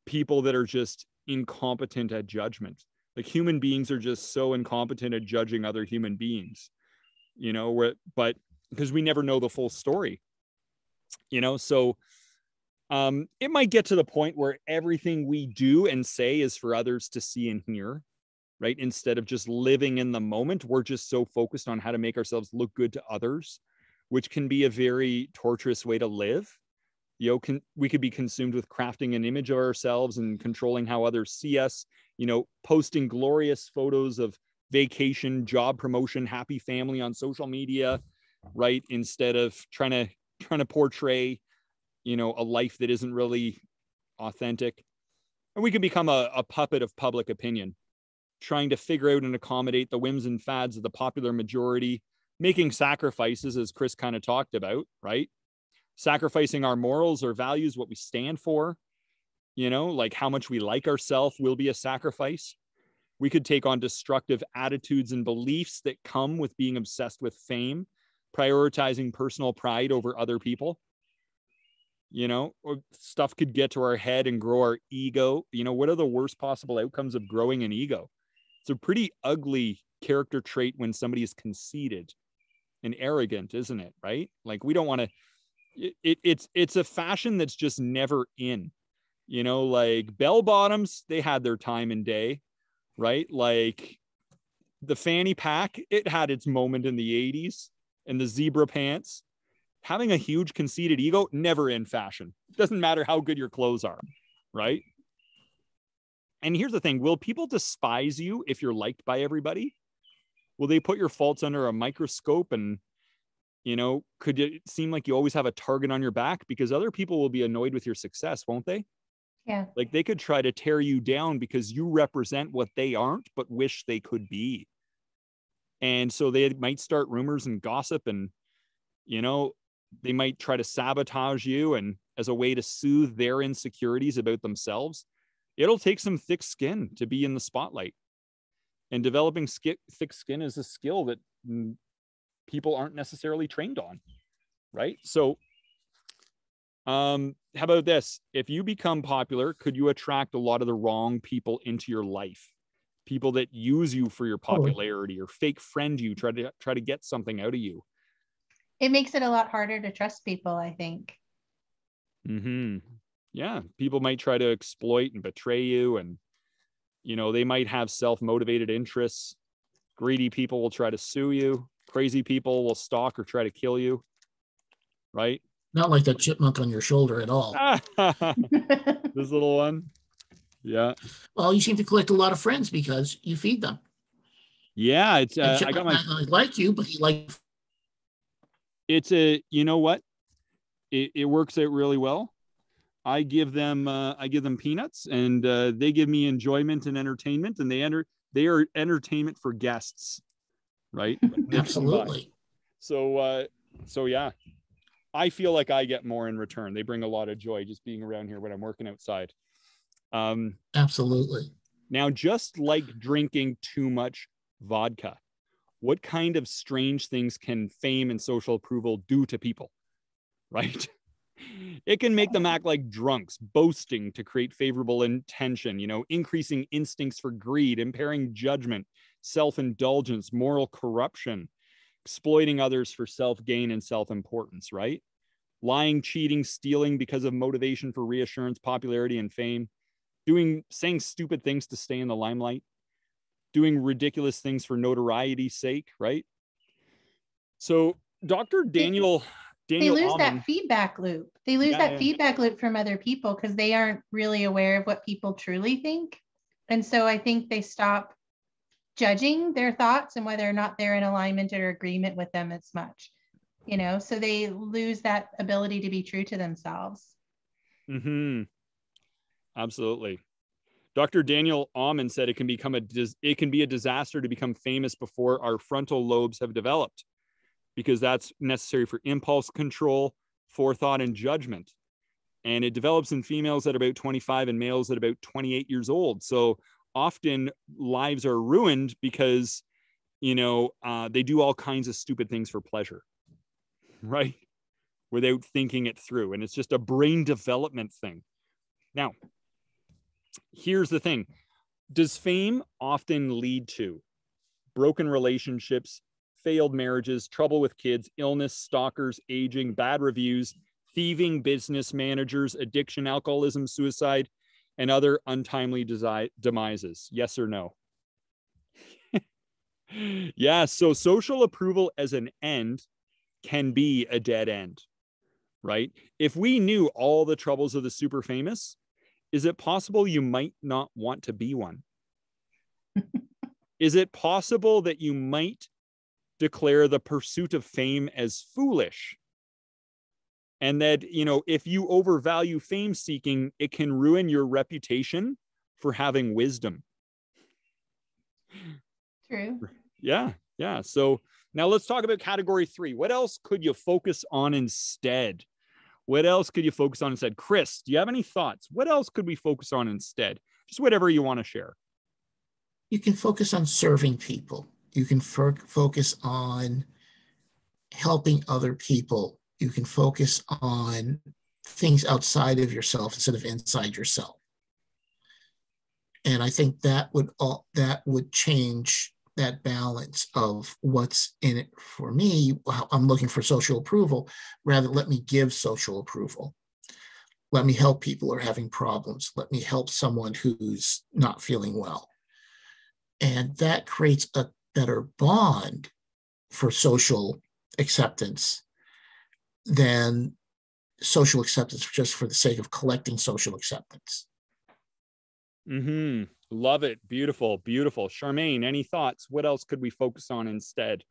people that are just incompetent at judgment. Like human beings are just so incompetent at judging other human beings, but because we never know the full story, so it might get to the point where everything we do and say is for others to see and hear, right? Instead of just living in the moment, we're just so focused on how to make ourselves look good to others, which can be a very torturous way to live. We could be consumed with crafting an image of ourselves and controlling how others see us, posting glorious photos of vacation, job promotion, happy family on social media, right? Instead of trying to portray, a life that isn't really authentic. And we can become a puppet of public opinion, trying to figure out and accommodate the whims and fads of the popular majority, making sacrifices, as Chris kind of talked about, right? Sacrificing our morals or values, what we stand for, like how much we like ourselves will be a sacrifice. We could take on destructive attitudes and beliefs that come with being obsessed with fame, prioritizing personal pride over other people. Or stuff could get to our head and grow our ego. What are the worst possible outcomes of growing an ego? It's a pretty ugly character trait when somebody is conceited and arrogant, isn't it? Right? Like we don't want to. It's a fashion that's just never in. Like bell bottoms, they had their time and day, right? Like the fanny pack, it had its moment in the 80s, and the zebra pants. Having a huge conceited ego, never in fashion. It doesn't matter how good your clothes are, right? And here's the thing, will people despise you if you're liked by everybody? Will they put your faults under a microscope and, could it seem like you always have a target on your back? Because other people will be annoyed with your success, won't they? Yeah. Like they could try to tear you down because you represent what they aren't, but wish they could be. And so they might start rumors and gossip and, they might try to sabotage you, and as a way to soothe their insecurities about themselves. It'll take some thick skin to be in the spotlight. And developing thick skin is a skill that people aren't necessarily trained on, right? So how about this? If you become popular, could you attract a lot of the wrong people into your life? People that use you for your popularity or fake friend you, try to get something out of you. It makes it a lot harder to trust people, I think. Mm-hmm. Yeah, people might try to exploit and betray you, and they might have self-motivated interests. Greedy people will try to sue you. Crazy people will stalk or try to kill you, right? Not like that chipmunk on your shoulder at all. This little one. Yeah. Well, you seem to collect a lot of friends because you feed them. Yeah, it's I got my like you, but he like. It's what? It works out really well. I give them peanuts, and they give me enjoyment and entertainment, and they are entertainment for guests, right? Absolutely. So yeah, I feel like I get more in return. They bring a lot of joy just being around here when I'm working outside. Absolutely. Now, just like drinking too much vodka, what kind of strange things can fame and social approval do to people, right? It can make them act like drunks, boasting to create favorable intention, increasing instincts for greed, impairing judgment, self-indulgence, moral corruption, exploiting others for self-gain and self-importance, right? Lying, cheating, stealing because of motivation for reassurance, popularity, and fame, saying stupid things to stay in the limelight, doing ridiculous things for notoriety's sake, right? So Dr. Daniel they lose Amen, that feedback loop. They lose that feedback loop from other people because they aren't really aware of what people truly think. And so I think they stop judging their thoughts and whether or not they're in alignment or agreement with them as much, so they lose that ability to be true to themselves. Mm-hmm. Absolutely. Dr. Daniel Amen said it can be a disaster to become famous before our frontal lobes have developed, because that's necessary for impulse control, forethought, and judgment. And it develops in females at about 25 and males at about 28 years old. So often lives are ruined because, they do all kinds of stupid things for pleasure, right? Without thinking it through. And it's just a brain development thing. Now, here's the thing. Does fame often lead to broken relationships, failed marriages, trouble with kids, illness, stalkers, aging, bad reviews, thieving business managers, addiction, alcoholism, suicide, and other untimely demises? Yes or no? Yeah, so social approval as an end can be a dead end, right? If we knew all the troubles of the super famous, is it possible you might not want to be one? Is it possible that you might declare the pursuit of fame as foolish? And that, if you overvalue fame seeking, it can ruin your reputation for having wisdom. True. Yeah. So now let's talk about category 3. What else could you focus on instead? Chris, do you have any thoughts? What else could we focus on instead? Just whatever you want to share. You can focus on serving people. You can focus on helping other people. You can focus on things outside of yourself instead of inside yourself. And I think that would change that balance of what's in it for me. I'm looking for social approval. Rather, let me give social approval. Let me help people who are having problems. Let me help someone who's not feeling well. And that creates a better bond for social acceptance than social acceptance just for the sake of collecting social acceptance. Love it. Beautiful. Charmaine, any thoughts? What else could we focus on instead?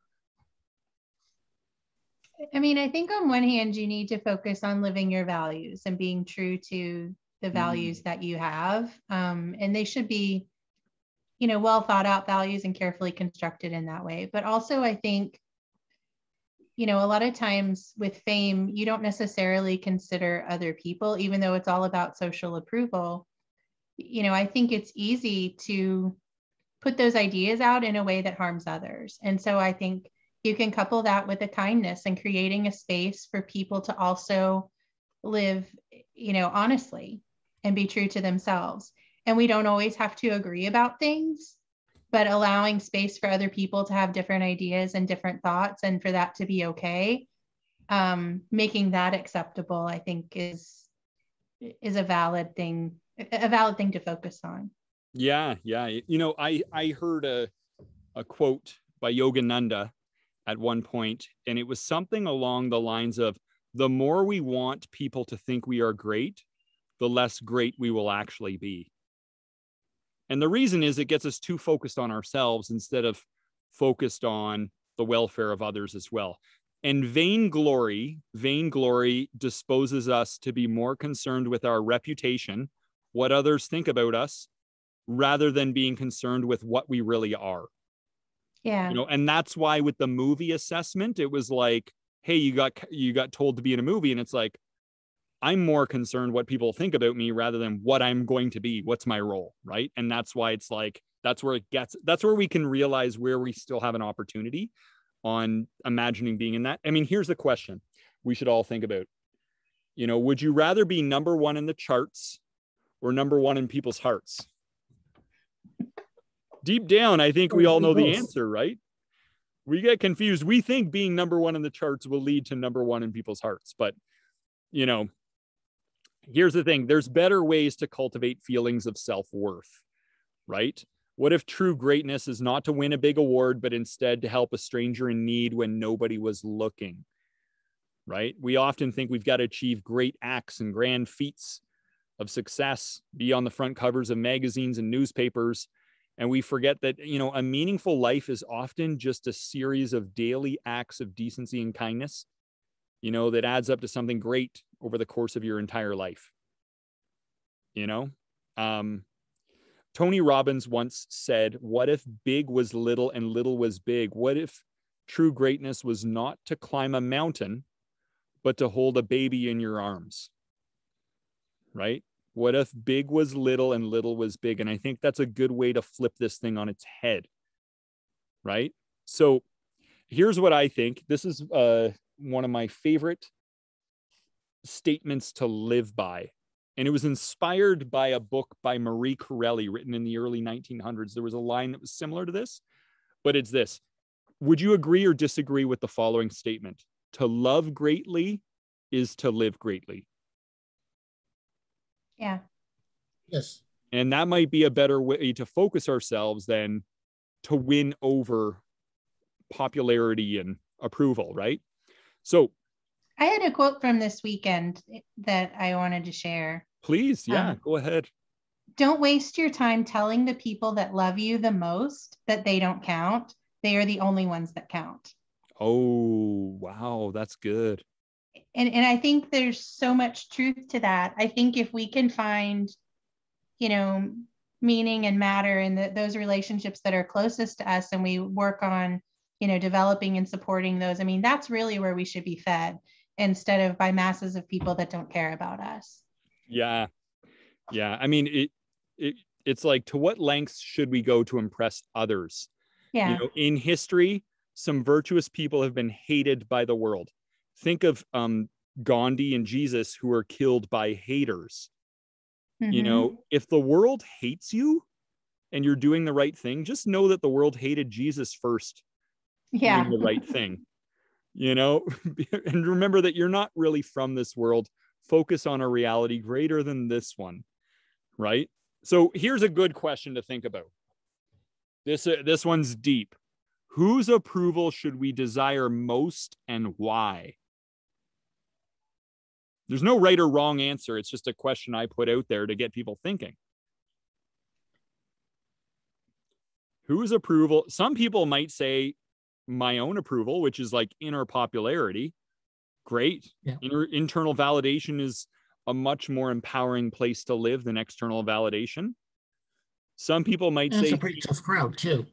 I mean, I think on one hand, you need to focus on living your values and being true to the values that you have. And they should be, well thought out values and carefully constructed in that way. But also, I think, a lot of times with fame, you don't necessarily consider other people, even though it's all about social approval. I think it's easy to put those ideas out in a way that harms others. And so I think you can couple that with a kindness and creating a space for people to also live, honestly and be true to themselves. And we don't always have to agree about things, but allowing space for other people to have different ideas and different thoughts and for that to be okay, making that acceptable, I think is a valid thing to focus on. Yeah. I heard a quote by Yogananda at one point, and it was something along the lines of, the more we want people to think we are great, the less great we will actually be. And the reason is it gets us too focused on ourselves instead of focused on the welfare of others as well. And vainglory disposes us to be more concerned with our reputation, what others think about us, rather than being concerned with what we really are. Yeah. And that's why with the movie assessment, it was like, hey, you got told to be in a movie, and it's like, I'm more concerned what people think about me rather than what I'm going to be. What's my role, right? And that's why it's like, that's where we can realize where we still have an opportunity on imagining being in that. I mean, here's the question we should all think about. Would you rather be number one in the charts or number one in people's hearts? Deep down, I think we all know the answer, right? We get confused. We think being number one in the charts will lead to number one in people's hearts. But, here's the thing. There's better ways to cultivate feelings of self-worth, right? What if true greatness is not to win a big award, but instead to help a stranger in need when nobody was looking, right? We often think we've got to achieve great acts and grand feats of success, be on the front covers of magazines and newspapers. And we forget that, a meaningful life is often just a series of daily acts of decency and kindness, that adds up to something great over the course of your entire life. Tony Robbins once said, what if big was little and little was big? What if true greatness was not to climb a mountain, but to hold a baby in your arms? Right? What if big was little and little was big? And I think that's a good way to flip this thing on its head. Right? So here's what I think. This is one of my favorite statements to live by. And it was inspired by a book by Marie Corelli written in the early 1900s. There was a line that was similar to this, but it's this. Would you agree or disagree with the following statement? To love greatly is to live greatly. Yeah. Yes. And that might be a better way to focus ourselves than to win over popularity and approval, right? So I had a quote from this weekend that I wanted to share. Please, yeah, go ahead. Don't waste your time telling the people that love you the most that they don't count. They are the only ones that count. Oh, wow, that's good. And I think there's so much truth to that. I think if we can find, meaning and matter in those relationships that are closest to us, and we work on, developing and supporting those, I mean, that's really where we should be fed, instead of by masses of people that don't care about us. Yeah. I mean, it's like, to what lengths should we go to impress others? Yeah. In history, some virtuous people have been hated by the world. Think of Gandhi and Jesus, who were killed by haters. Mm-hmm. If the world hates you and you're doing the right thing, just know that the world hated Jesus first. Yeah. Doing the right thing. And remember that you're not really from this world. Focus on a reality greater than this one, right? So here's a good question to think about. This one's deep. Whose approval should we desire most and why? There's no right or wrong answer. It's just a question I put out there to get people thinking. Whose approval? Some people might say my own approval, which is like inner popularity. Great. Yeah. Internal validation is a much more empowering place to live than external validation. Some people might say it's a pretty tough crowd too.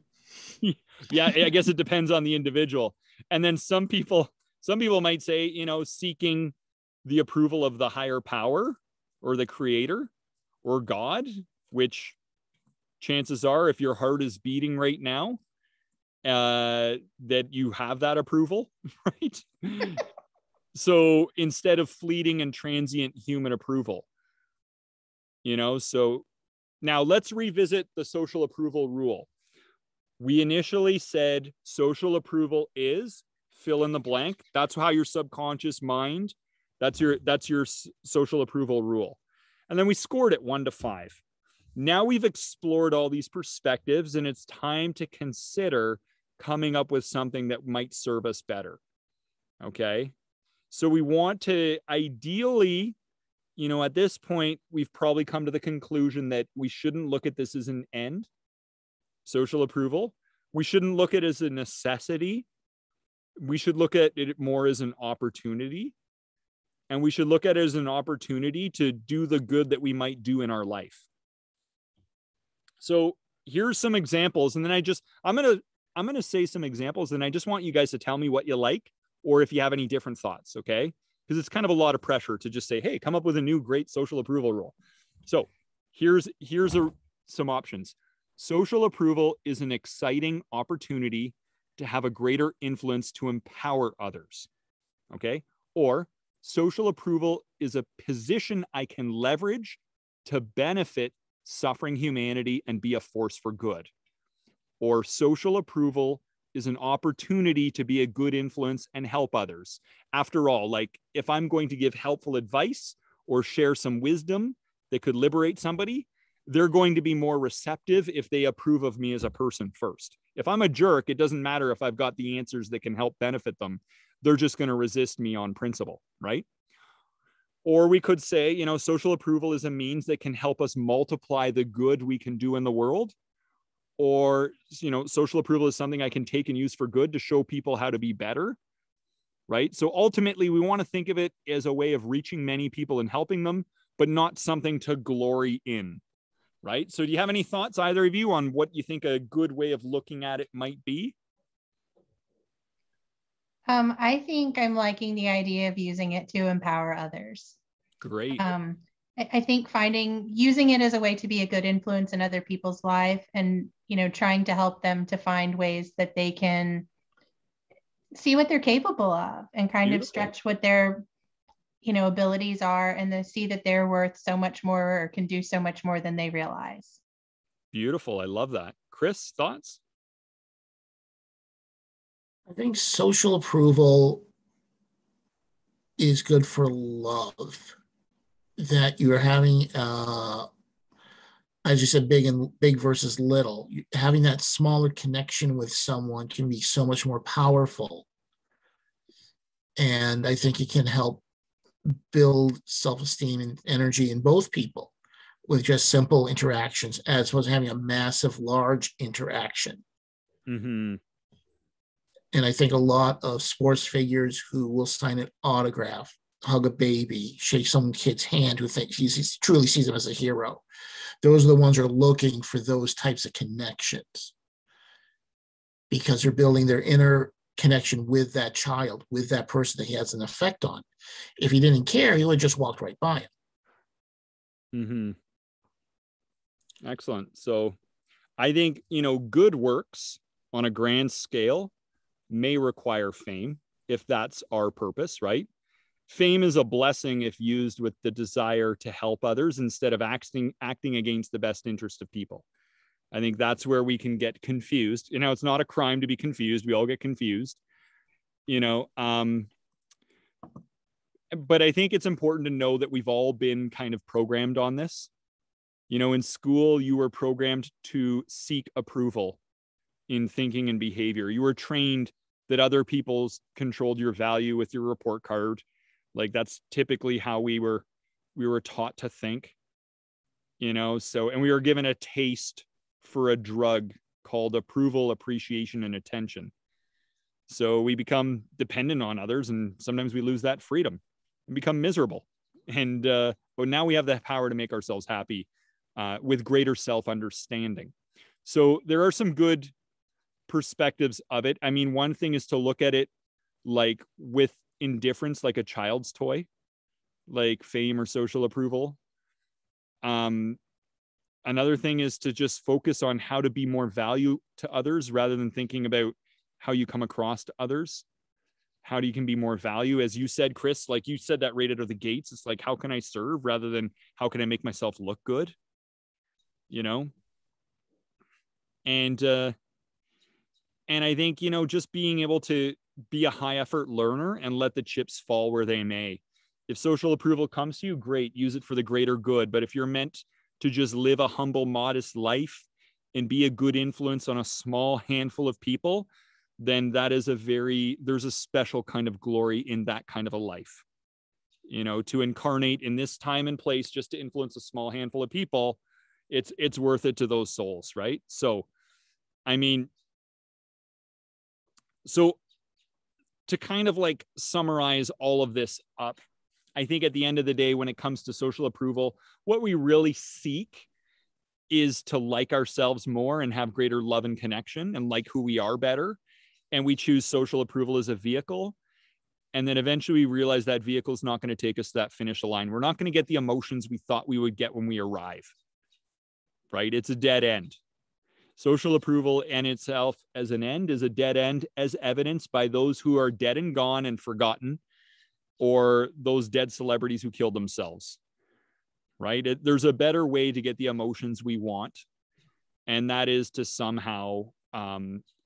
Yeah, I guess it depends on the individual. And then some people might say, seeking the approval of the higher power or the creator or God, which chances are, if your heart is beating right now, that you have that approval, right? So instead of fleeting and transient human approval, so now let's revisit the social approval rule. We initially said social approval is fill in the blank. That's how your subconscious mind, that's your social approval rule. And then we scored it 1 to 5. Now we've explored all these perspectives, and it's time to consider coming up with something that might serve us better. Okay. So we want to ideally, at this point, we've probably come to the conclusion that we shouldn't look at this as an end, social approval. We shouldn't look at it as a necessity. We should look at it more as an opportunity. And we should look at it as an opportunity to do the good that we might do in our life. So here's some examples. And then I'm going to say some examples, and I just want you guys to tell me what you like, or if you have any different thoughts. Okay. Because it's kind of a lot of pressure to just say, hey, come up with a new great social approval rule. So here's some options. Social approval is an exciting opportunity to have a greater influence to empower others. Okay. Or social approval is a position I can leverage to benefit suffering humanity and be a force for good. Or social approval is an opportunity to be a good influence and help others. After all, like if I'm going to give helpful advice or share some wisdom that could liberate somebody, they're going to be more receptive if they approve of me as a person first. If I'm a jerk, it doesn't matter if I've got the answers that can help benefit them. They're just going to resist me on principle, right? Or we could say, social approval is a means that can help us multiply the good we can do in the world. Or, social approval is something I can take and use for good to show people how to be better, right? So ultimately, we want to think of it as a way of reaching many people and helping them, but not something to glory in, right? So do you have any thoughts, either of you, on what you think a good way of looking at it might be? I think I'm liking the idea of using it to empower others. Great. I think using it as a way to be a good influence in other people's life, and, trying to help them to find ways that they can see what they're capable of and kind of stretch what their, abilities are, and they see that they're worth so much more or can do so much more than they realize. Beautiful. I love that. Chris, thoughts? I think social approval is good for love. That you're having, as you said, big versus little. Having that smaller connection with someone can be so much more powerful. And I think it can help build self-esteem and energy in both people with just simple interactions, as opposed to having a massive, large interaction. Mm-hmm. And I think a lot of sports figures who will sign an autograph, hug a baby, shake some kid's hand who thinks he truly sees him as a hero, those are the ones who are looking for those types of connections, because they're building their inner connection with that child, with that person that he has an effect on. If he didn't care, he would have just walked right by him. Mm-hmm. Excellent. So I think, good works on a grand scale may require fame if that's our purpose, right? Fame is a blessing if used with the desire to help others instead of acting against the best interest of people. I think that's where we can get confused. It's not a crime to be confused. We all get confused, but I think it's important to know that we've all been kind of programmed on this. In school, you were programmed to seek approval in thinking and behavior. You were trained that other people controlled your value with your report card. Like, that's typically how we were taught to think, so, and we were given a taste for a drug called approval, appreciation, and attention. So we become dependent on others, and sometimes we lose that freedom and become miserable. And, but now we have the power to make ourselves happy with greater self-understanding. So there are some good perspectives of it. I mean, one thing is to look at it like with indifference, like a child's toy, like fame or social approval. Another thing is to just focus on how to be more value to others rather than thinking about how you come across to others. How you can be more value, as you said, Chris, like you said that right out of the gates. It's like, how can I serve rather than how can I make myself look good? And I think, just being able to be a high effort learner and let the chips fall where they may. If social approval comes to you, great, use it for the greater good. But if you're meant to just live a humble, modest life and be a good influence on a small handful of people, then there's a special kind of glory in that kind of a life. To incarnate in this time and place just to influence a small handful of people, it's worth it to those souls, right? So, I mean, so to kind of like summarize all of this up, I think at the end of the day, when it comes to social approval, what we really seek is to like ourselves more and have greater love and connection and like who we are better. And we choose social approval as a vehicle. And then eventually we realize that vehicle is not going to take us to that finish line. We're not going to get the emotions we thought we would get when we arrive, right? It's a dead end. Social approval in itself as an end is a dead end, as evidenced by those who are dead and gone and forgotten, or those dead celebrities who killed themselves, right? There's a better way to get the emotions we want, and that is to somehow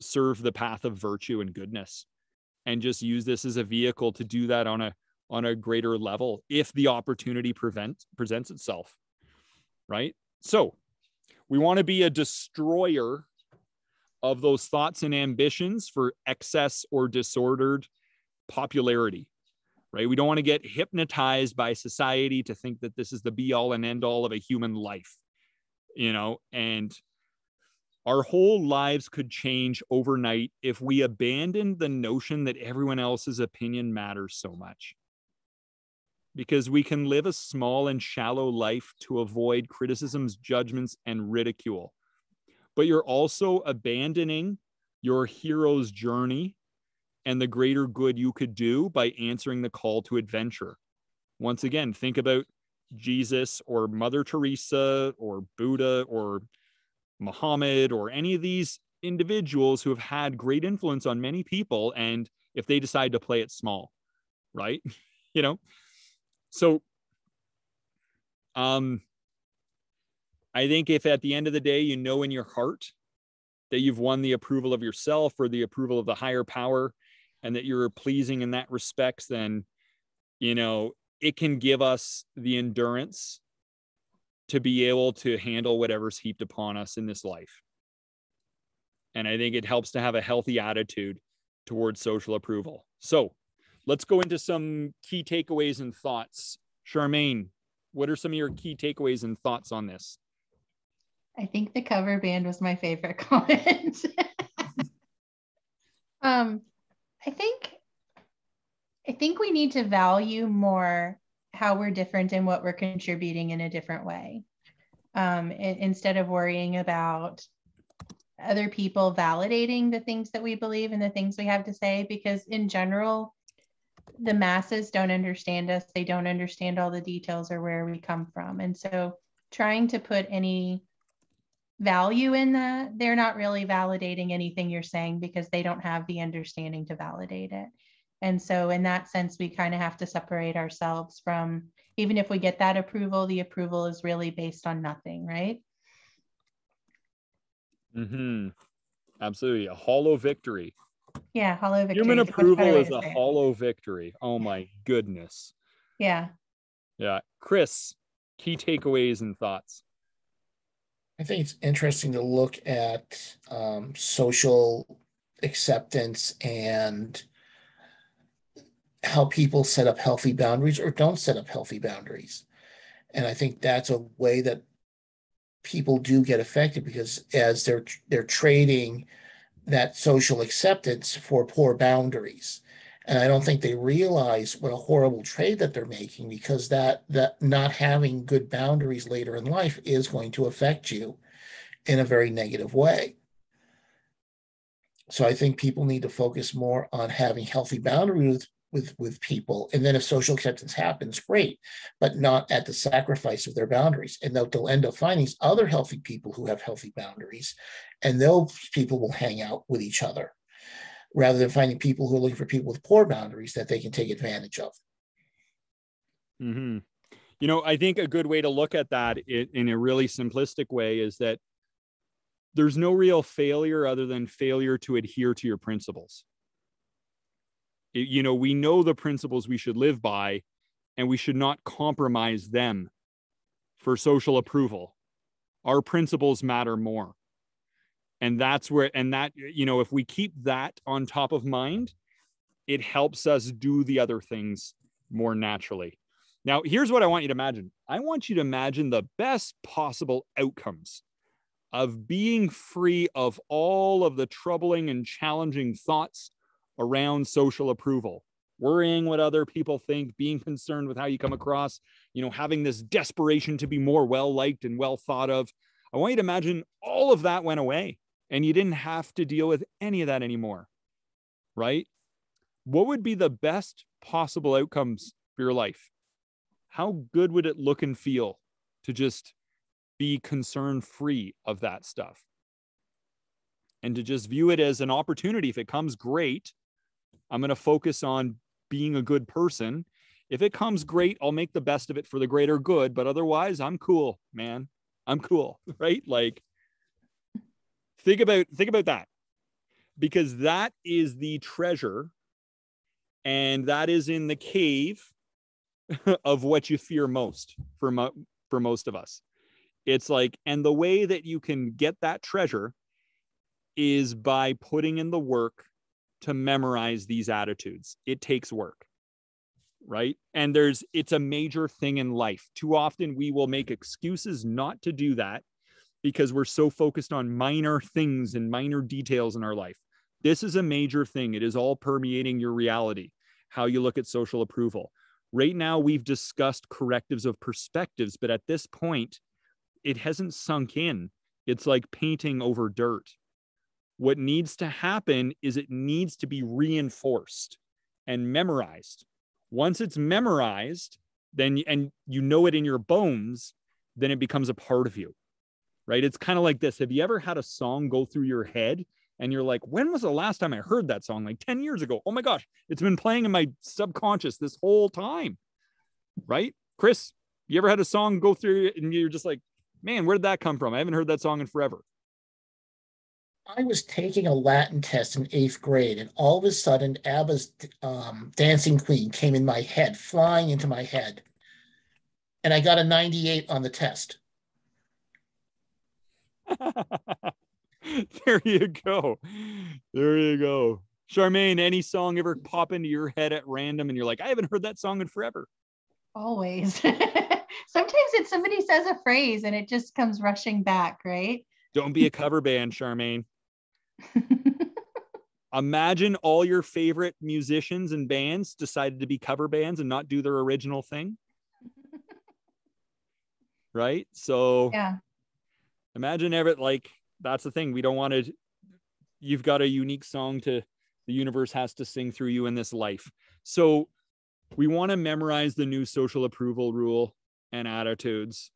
serve the path of virtue and goodness, and just use this as a vehicle to do that on a greater level if the opportunity presents itself, right? So we want to be a destroyer of those thoughts and ambitions for excess or disordered popularity, right? We don't want to get hypnotized by society to think that this is the be all and end all of a human life, and our whole lives could change overnight if we abandoned the notion that everyone else's opinion matters so much. Because we can live a small and shallow life to avoid criticisms, judgments, and ridicule. But you're also abandoning your hero's journey and the greater good you could do by answering the call to adventure. Once again, think about Jesus or Mother Teresa or Buddha or Muhammad or any of these individuals who have had great influence on many people. And if they decide to play it small, right? So, I think if at the end of the day, you know in your heart that you've won the approval of yourself or the approval of the higher power, and that you're pleasing in that respects, then, you know, it can give us the endurance to be able to handle whatever's heaped upon us in this life. And I think it helps to have a healthy attitude towards social approval. So let's go into some key takeaways and thoughts. Charmaine, what are some of your key takeaways and thoughts on this? I think the cover band was my favorite comment. I think we need to value more how we're different and what we're contributing in a different way. Instead of worrying about other people validating the things that we believe and the things we have to say, because in general, the masses don't understand us. They don't understand all the details or where we come from. And so trying to put any value in that, they're not really validating anything you're saying because they don't have the understanding to validate it. And so in that sense, we kind of have to separate ourselves from, even if we get that approval, the approval is really based on nothing, right? Mm-hmm. Absolutely. A hollow victory. Yeah, hollow victory. Human approval is a hollow victory. Oh my goodness. Yeah. Yeah. Chris, key takeaways and thoughts. I think it's interesting to look at social acceptance and how people set up healthy boundaries or don't set up healthy boundaries. And I think that's a way that people do get affected, because as they're trading that social acceptance for poor boundaries. And I don't think they realize what a horrible trade that they're making, because that not having good boundaries later in life is going to affect you in a very negative way. So I think people need to focus more on having healthy boundaries with people. And then if social acceptance happens, great, but not at the sacrifice of their boundaries. And they'll end up finding other healthy people who have healthy boundaries, and those people will hang out with each other, rather than finding people who are looking for people with poor boundaries that they can take advantage of. Mm-hmm. You know, I think a good way to look at that in a really simplistic way is that there's no real failure other than failure to adhere to your principles. You know, we know the principles we should live by, and we should not compromise them for social approval. Our principles matter more. And that's where, and that, you know, if we keep that on top of mind, it helps us do the other things more naturally. Now, here's what I want you to imagine. I want you to imagine the best possible outcomes of being free of all of the troubling and challenging thoughts around social approval, worrying what other people think, being concerned with how you come across, you know, having this desperation to be more well-liked and well thought of. I want you to imagine all of that went away and you didn't have to deal with any of that anymore, right? What would be the best possible outcomes for your life? How good would it look and feel to just be concern free of that stuff? And to just view it as an opportunity. If it comes, great. I'm going to focus on being a good person. If it comes, great. I'll make the best of it for the greater good. But otherwise, I'm cool, man. I'm cool, right? Like, think about that, because that is the treasure, and that is in the cave of what you fear most for most of us. It's like, and the way that you can get that treasure is by putting in the work to memorize these attitudes. It takes work, right? And it's a major thing in life. Too often we will make excuses not to do that because we're so focused on minor things and minor details in our life. This is a major thing. It is all permeating your reality, how you look at social approval. Right now, we've discussed correctives of perspectives, but at this point, it hasn't sunk in. It's like painting over dirt. What needs to happen is it needs to be reinforced and memorized. Once it's memorized, then, and you know it in your bones, then it becomes a part of you, right? It's kind of like this. Have you ever had a song go through your head and you're like, when was the last time I heard that song? Like 10 years ago. Oh my gosh, it's been playing in my subconscious this whole time. right? Chris, you ever had a song go through and you're just like, man, where did that come from? I haven't heard that song in forever. I was taking a Latin test in 8th grade, and all of a sudden, ABBA's Dancing Queen came in my head, flying into my head. And I got a 98 on the test. There you go. There you go. Charmaine, any song ever pop into your head at random and you're like, I haven't heard that song in forever? Always. Sometimes it's somebody says a phrase and it just comes rushing back, right? Don't be a cover band, Charmaine. Imagine all your favorite musicians and bands decided to be cover bands and not do their original thing. Right? So yeah. Imagine like, that's the thing. We don't want to, you've got a unique song to, the universe has to sing through you in this life. So we want to memorize the new social approval rule and attitudes,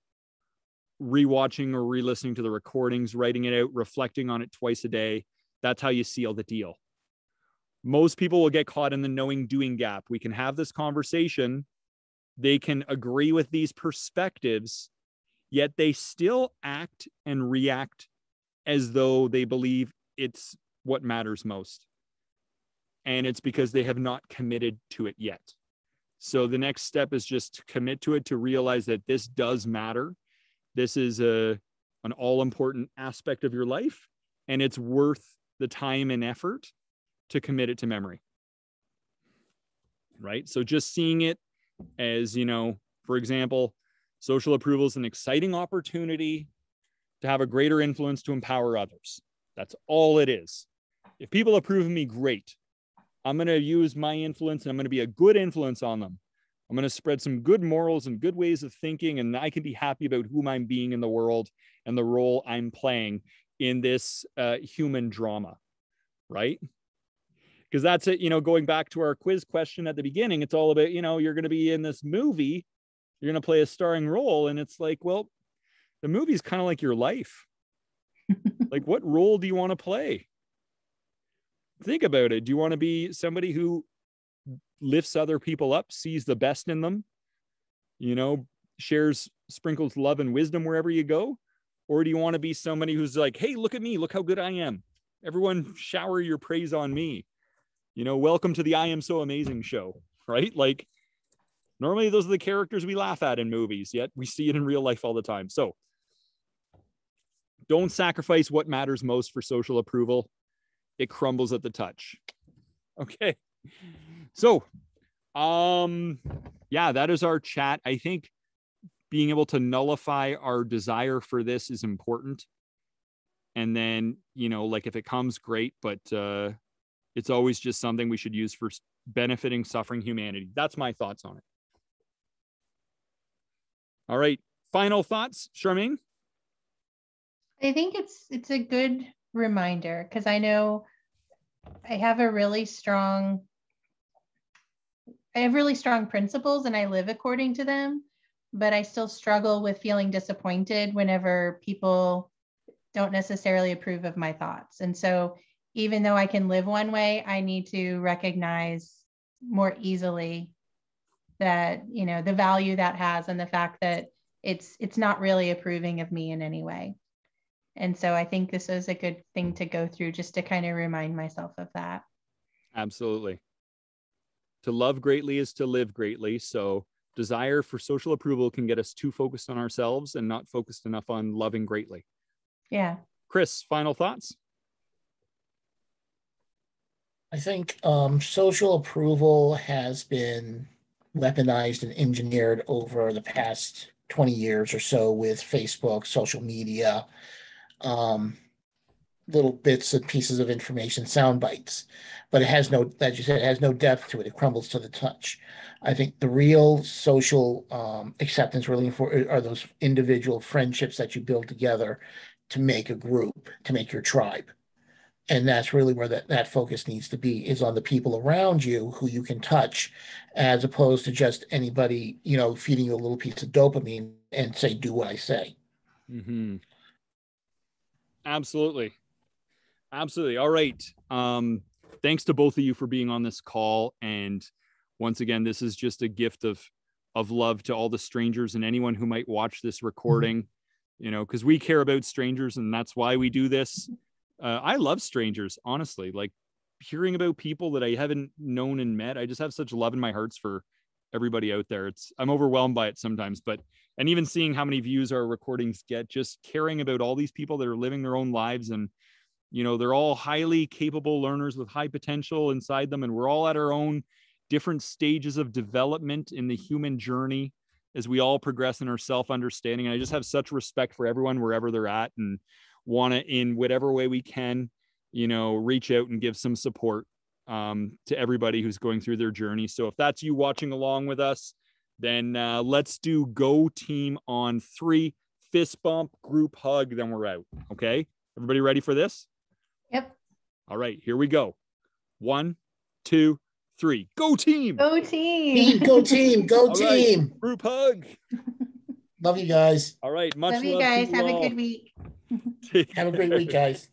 rewatching or re-listening to the recordings, writing it out, reflecting on it twice a day. That's how you seal the deal. Most people will get caught in the knowing doing gap. We can have this conversation. They can agree with these perspectives, yet they still act and react as though they believe it's what matters most. And it's because they have not committed to it yet. So the next step is just to commit to it, to realize that this does matter. This is an all-important aspect of your life, and it's worth the time and effort to commit it to memory. Right? So just seeing it as, for example, social approval is an exciting opportunity to have a greater influence to empower others. That's all it is. If people approve of me, great. I'm going to use my influence and I'm going to be a good influence on them. I'm going to spread some good morals and good ways of thinking, and I can be happy about whom I'm being in the world and the role I'm playing in this human drama, right? Because that's it, going back to our quiz question at the beginning, it's all about, you're going to be in this movie, you're going to play a starring role. And it's like, well, the movie's kind of like your life. Like, what role do you want to play? Think about it. Do you want to be somebody who lifts other people up, sees the best in them, sprinkles love and wisdom wherever you go? Or do you want to be somebody who's like, hey, look at me, look how good I am. Everyone shower your praise on me. Welcome to the I Am So Amazing show, right? Like, normally those are the characters we laugh at in movies, yet we see it in real life all the time. So don't sacrifice what matters most for social approval. It crumbles at the touch. Okay. So, that is our chat. I think being able to nullify our desire for this is important. And then, if it comes, great, but it's always just something we should use for benefiting suffering humanity. That's my thoughts on it. All right. Final thoughts, Charmaine? I think it's a good reminder, because I know I have really strong principles and I live according to them, but I still struggle with feeling disappointed whenever people don't necessarily approve of my thoughts. And so even though I can live one way, I need to recognize more easily that, the value that has, and the fact that it's not really approving of me in any way. And so I think this is a good thing to go through, just to kind of remind myself of that. Absolutely. To love greatly is to live greatly. So desire for social approval can get us too focused on ourselves and not focused enough on loving greatly. Yeah. Chris, final thoughts? I think social approval has been weaponized and engineered over the past 20 years or so with Facebook, social media, little bits and pieces of information, sound bites, but it has no, as you said, it has no depth to it. It crumbles to the touch. I think the real social acceptance we're looking for are those individual friendships that you build together to make a group, to make your tribe. And that's really where that focus needs to be, is on the people around you who you can touch, as opposed to just anybody, feeding you a little piece of dopamine and say, do what I say. Mm-hmm. Absolutely. Absolutely. All right. Thanks to both of you for being on this call. And once again, this is just a gift of of love to all the strangers and anyone who might watch this recording, you know, because we care about strangers and that's why we do this. I love strangers, honestly, like hearing about people that I haven't known and met. I just have such love in my hearts for everybody out there. I'm overwhelmed by it sometimes, and even seeing how many views our recordings get, just caring about all these people that are living their own lives. And, you know, they're all highly capable learners with high potential inside them. And we're all at our own different stages of development in the human journey as we all progress in our self-understanding. And I just have such respect for everyone wherever they're at, and want to, in whatever way we can, you know, reach out and give some support to everybody who's going through their journey. So if that's you watching along with us, then let's do go team on 3, fist bump, group hug, then we're out. Okay, everybody ready for this? Yep. All right, here we go. 1, 2, 3. Go team. Go team. Go team. Go All team. Right, group hug. Love you guys. All right. Much love you guys. Have a good week. Have a great week, guys.